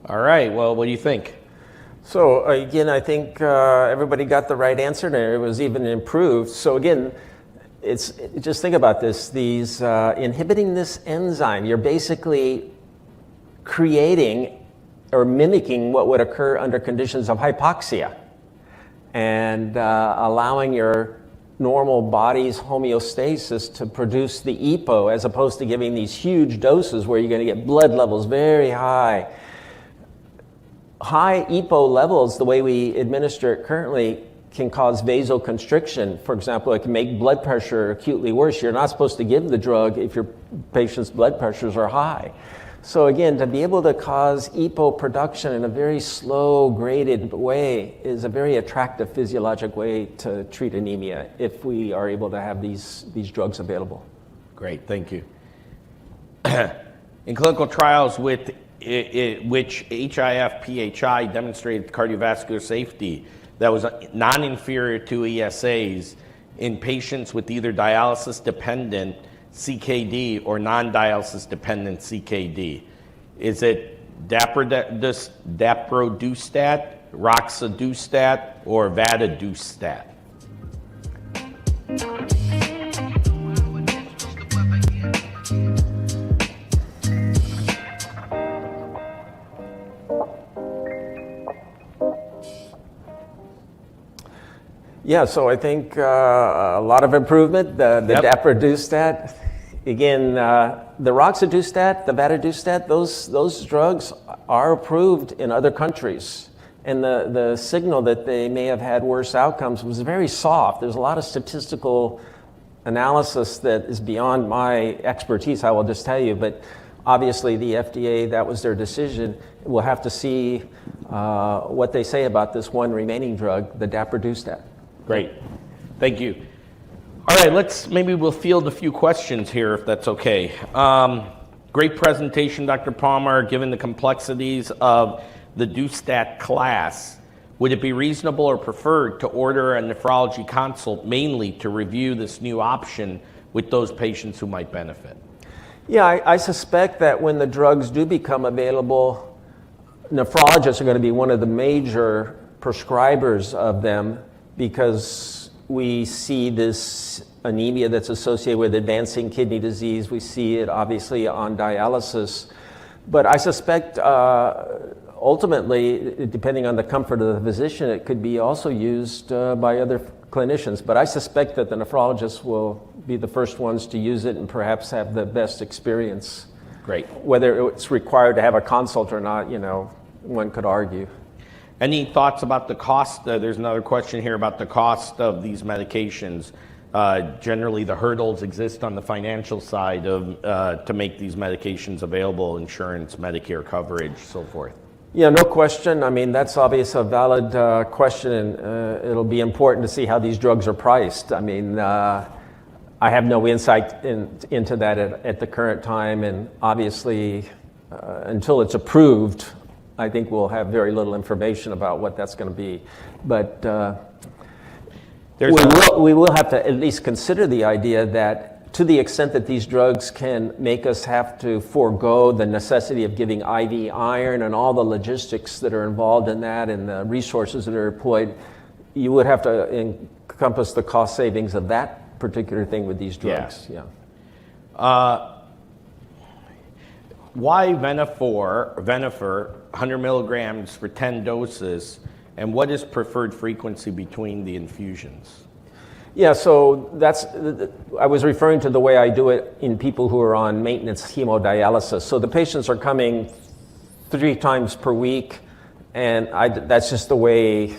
All right, well, what do you think? So again, I think everybody got the right answer there. It was even improved. So again, just think about this. These inhibiting this enzyme, you're basically creating or mimicking what would occur under conditions of hypoxia, and allowing your normal body's homeostasis to produce the EPO, as opposed to giving these huge doses where you're going to get blood levels very high. High EPO levels, the way we administer it currently, can cause vasoconstriction. For example, it can make blood pressure acutely worse. You're not supposed to give the drug if your patient's blood pressures are high. So again, to be able to cause EPO production in a very slow, graded way is a very attractive physiologic way to treat anemia if we are able to have these drugs available. Great, thank you. In clinical trials which HIF-PHI demonstrated cardiovascular safety that was non-inferior to ESAs in patients with either dialysis-dependent CKD or non-dialysis dependent CKD. Is it daprodustat, roxadustat, or vadadustat? Yeah, so I think a lot of improvement. The daprodustat, again, the roxadustat, the vadadustat, those drugs are approved in other countries. And the signal that they may have had worse outcomes was very soft. There's a lot of statistical analysis that is beyond my expertise, I will just tell you. But obviously the FDA, that was their decision. We'll have to see what they say about this one remaining drug, the daprodustat. Great, thank you. All right, maybe we'll field a few questions here if that's okay. Great presentation, Dr. Palmer. Given the complexities of the Dustat class, would it be reasonable or preferred to order a nephrology consult mainly to review this new option with those patients who might benefit? Yeah, I suspect that when the drugs do become available, nephrologists are going to be one of the major prescribers of them, because we see this anemia that's associated with advancing kidney disease. We see it obviously on dialysis. But I suspect ultimately, depending on the comfort of the physician, it could be also used by other clinicians. But I suspect that the nephrologists will be the first ones to use it and perhaps have the best experience. Great. Whether it's required to have a consult or not, one could argue. Any thoughts about the cost? There's another question here about the cost of these medications. Generally, the hurdles exist on the financial side to make these medications available, insurance, Medicare coverage, so forth. Yeah, no question. I mean, that's obviously a valid question, and it'll be important to see how these drugs are priced. I mean, I have no insight into that at the current time, and obviously, until it's approved, I think we'll have very little information about what that's going to be. But we will have to at least consider the idea that to the extent that these drugs can make us have to forego the necessity of giving IV iron and all the logistics that are involved in that and the resources that are deployed, you would have to encompass the cost savings of that particular thing with these drugs. Yeah. Why Venofer, 100 milligrams for 10 doses, and what is preferred frequency between the infusions? Yeah, so I was referring to the way I do it in people who are on maintenance hemodialysis. So the patients are coming 3 times per week, and that's just the way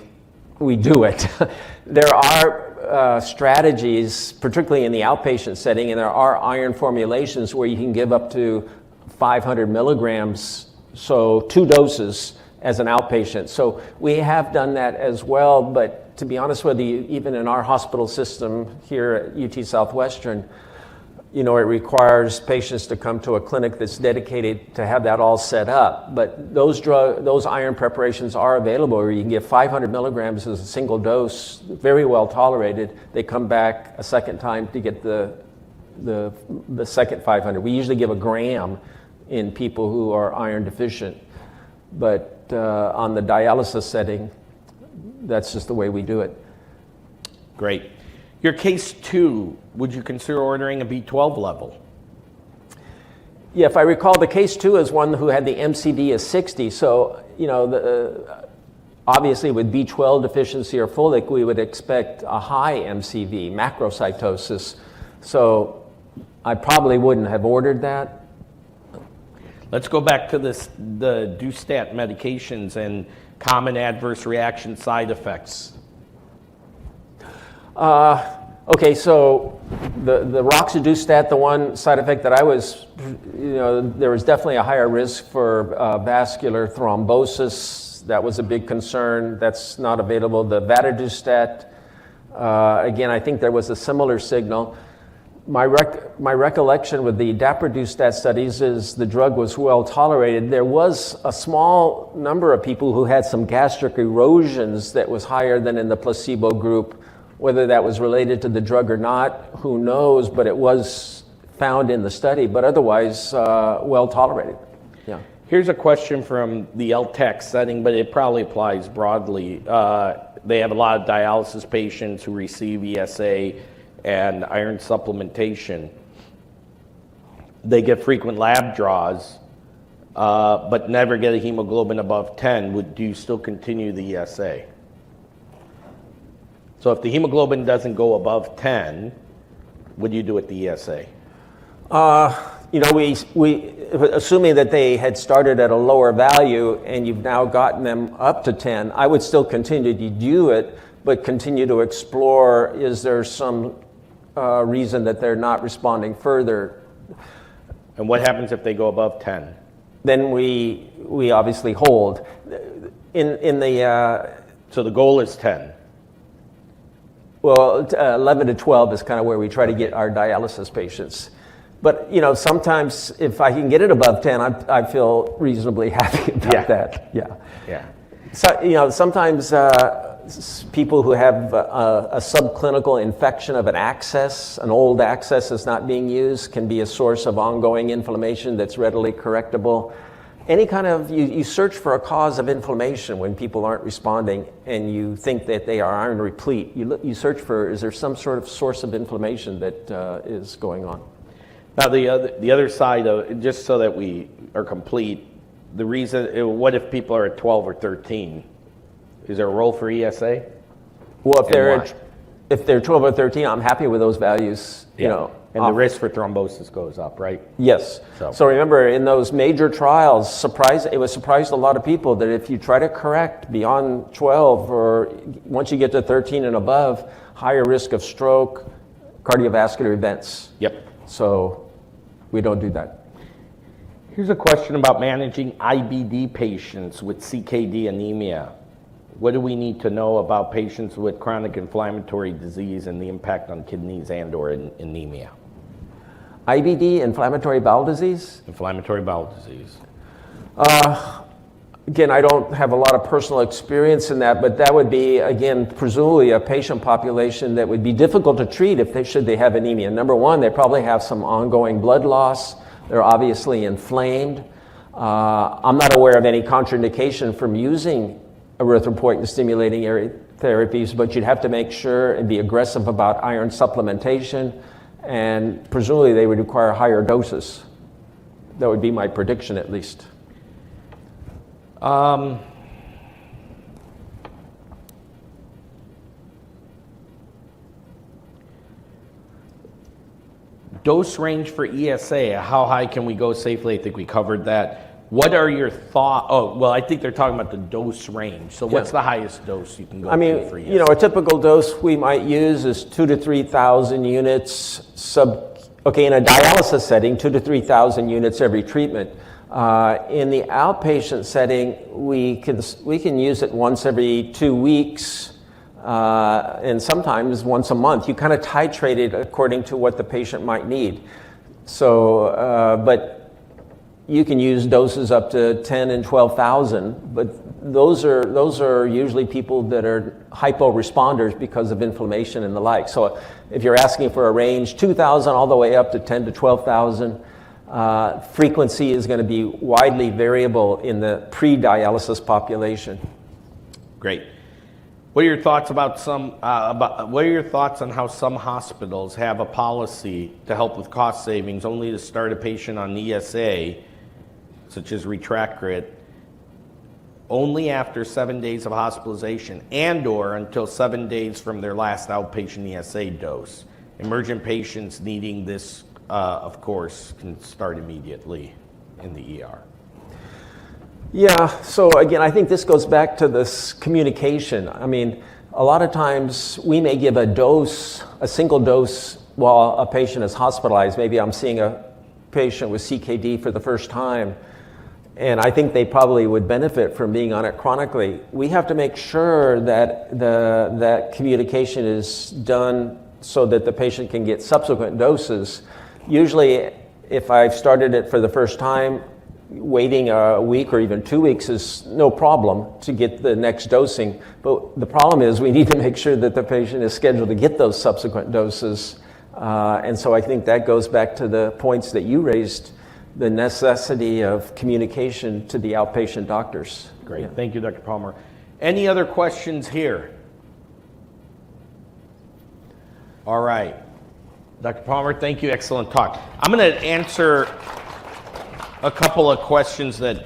we do it. There are strategies, particularly in the outpatient setting, and there are iron formulations where you can give up to 500 milligrams, so 2 doses as an outpatient. So we have done that as well, but to be honest with you, even in our hospital system here at UT Southwestern, it requires patients to come to a clinic that's dedicated to have that all set up. But those iron preparations are available where you can give 500 milligrams as a single dose, very well tolerated. They come back a second time to get the second 500. We usually give 1 gram in people who are iron deficient. But on the dialysis setting, that's just the way we do it. Great. Your case 2, would you consider ordering a B12 level? Yeah, if I recall, the case 2 is one who had the MCD of 60. So, obviously with B12 deficiency or folate, we would expect a high MCV, macrocytosis. So I probably wouldn't have ordered that. Let's go back to the DUSTAT medications and common adverse reaction side effects. Okay, so the roxadustat, the one side effect that I was, there was definitely a higher risk for vascular thrombosis. That was a big concern. That's not available. The vadadustat, again, I think there was a similar signal. My recollection with the daprodustat studies is the drug was well tolerated. There was a small number of people who had some gastric erosions that was higher than in the placebo group. Whether that was related to the drug or not, who knows, but it was found in the study, but otherwise well tolerated. Yeah. Here's a question from the LTAC setting, but it probably applies broadly. They have a lot of dialysis patients who receive ESA and iron supplementation. They get frequent lab draws, but never get a hemoglobin above 10. Do you still continue the ESA? So if the hemoglobin doesn't go above 10, what do you do with the ESA? We assuming that they had started at a lower value and you've now gotten them up to 10, I would still continue to do it, but continue to explore, is there some reason that they're not responding further? And what happens if they go above 10? Then we obviously hold. So the goal is 10. Well, 11 to 12 is kind of where we try to get our dialysis patients. But, sometimes if I can get it above 10, I feel reasonably happy about that. Yeah. Yeah. So, sometimes people who have a subclinical infection of an access, an old access is not being used, can be a source of ongoing inflammation that's readily correctable. Any kind of, you search for a cause of inflammation when people aren't responding and you think that they are iron replete. You search for, is there some sort of source of inflammation that is going on? Now the other side of, just so that we are complete, the reason, what if people are at 12 or 13? Is there a role for ESA? Well, if they're 12 or 13, I'm happy with those values, And the risk for thrombosis goes up, right? Yes. So remember, in those major trials, it surprised a lot of people that if you try to correct beyond 12 or once you get to 13 and above, higher risk of stroke, cardiovascular events. Yep. So we don't do that. Here's a question about managing IBD patients with CKD anemia. What do we need to know about patients with chronic inflammatory disease and the impact on kidneys and/or anemia? IBD, inflammatory bowel disease? Inflammatory bowel disease. Again, I don't have a lot of personal experience in that, but that would be, again, presumably a patient population that would be difficult to treat should they have anemia. Number one, they probably have some ongoing blood loss. They're obviously inflamed. I'm not aware of any contraindication from using erythropoietin-stimulating therapies, but you'd have to make sure and be aggressive about iron supplementation, and presumably they would require higher doses. That would be my prediction, at least. Dose range for ESA, how high can we go safely? I think we covered that. What are your thoughts? Oh, well, I think they're talking about the dose range. So what's the highest dose you can go to for ESA? A typical dose we might use is 2,000 to 3,000 units in a dialysis setting, 2,000 to 3,000 units every treatment. In the outpatient setting, we can use it once every 2 weeks, and sometimes once a month. You kind of titrate it according to what the patient might need. So, but you can use doses up to 10 and 12,000, but those are usually people that are hypo-responders because of inflammation and the like. So if you're asking for a range, 2,000 all the way up to 10 to 12,000, Frequency is going to be widely variable in the pre-dialysis population. Great. What are your thoughts about what are your thoughts on how some hospitals have a policy to help with cost savings only to start a patient on ESA, such as Retracrit, only after 7 days of hospitalization and/or until 7 days from their last outpatient ESA dose? Emergent patients needing this, of course, can start immediately in the ER. Yeah, so again, I think this goes back to this communication. I mean, a lot of times we may give a dose, a single dose, while a patient is hospitalized. Maybe I'm seeing a patient with CKD for the first time, and I think they probably would benefit from being on it chronically. We have to make sure that that communication is done so that the patient can get subsequent doses. Usually, if I've started it for the first time, waiting a week or even 2 weeks is no problem to get the next dosing. But the problem is we need to make sure that the patient is scheduled to get those subsequent doses. And so I think that goes back to the points that you raised, the necessity of communication to the outpatient doctors. Great. Yeah. Thank you, Dr. Palmer. Any other questions here? All right. Dr. Palmer, thank you. Excellent talk. I'm going to answer a couple of questions that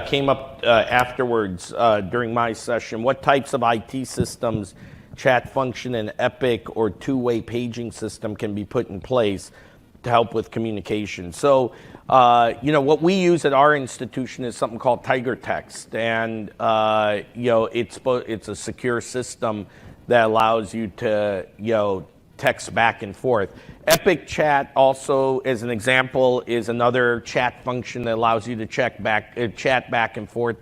came up afterwards during my session. What types of IT systems, chat function, and Epic or two-way paging system can be put in place to help with communication? So, what we use at our institution is something called Tiger Text, and it's a secure system that allows you to text back and forth. Epic Chat also, as an example, is another chat function that allows you to chat back and forth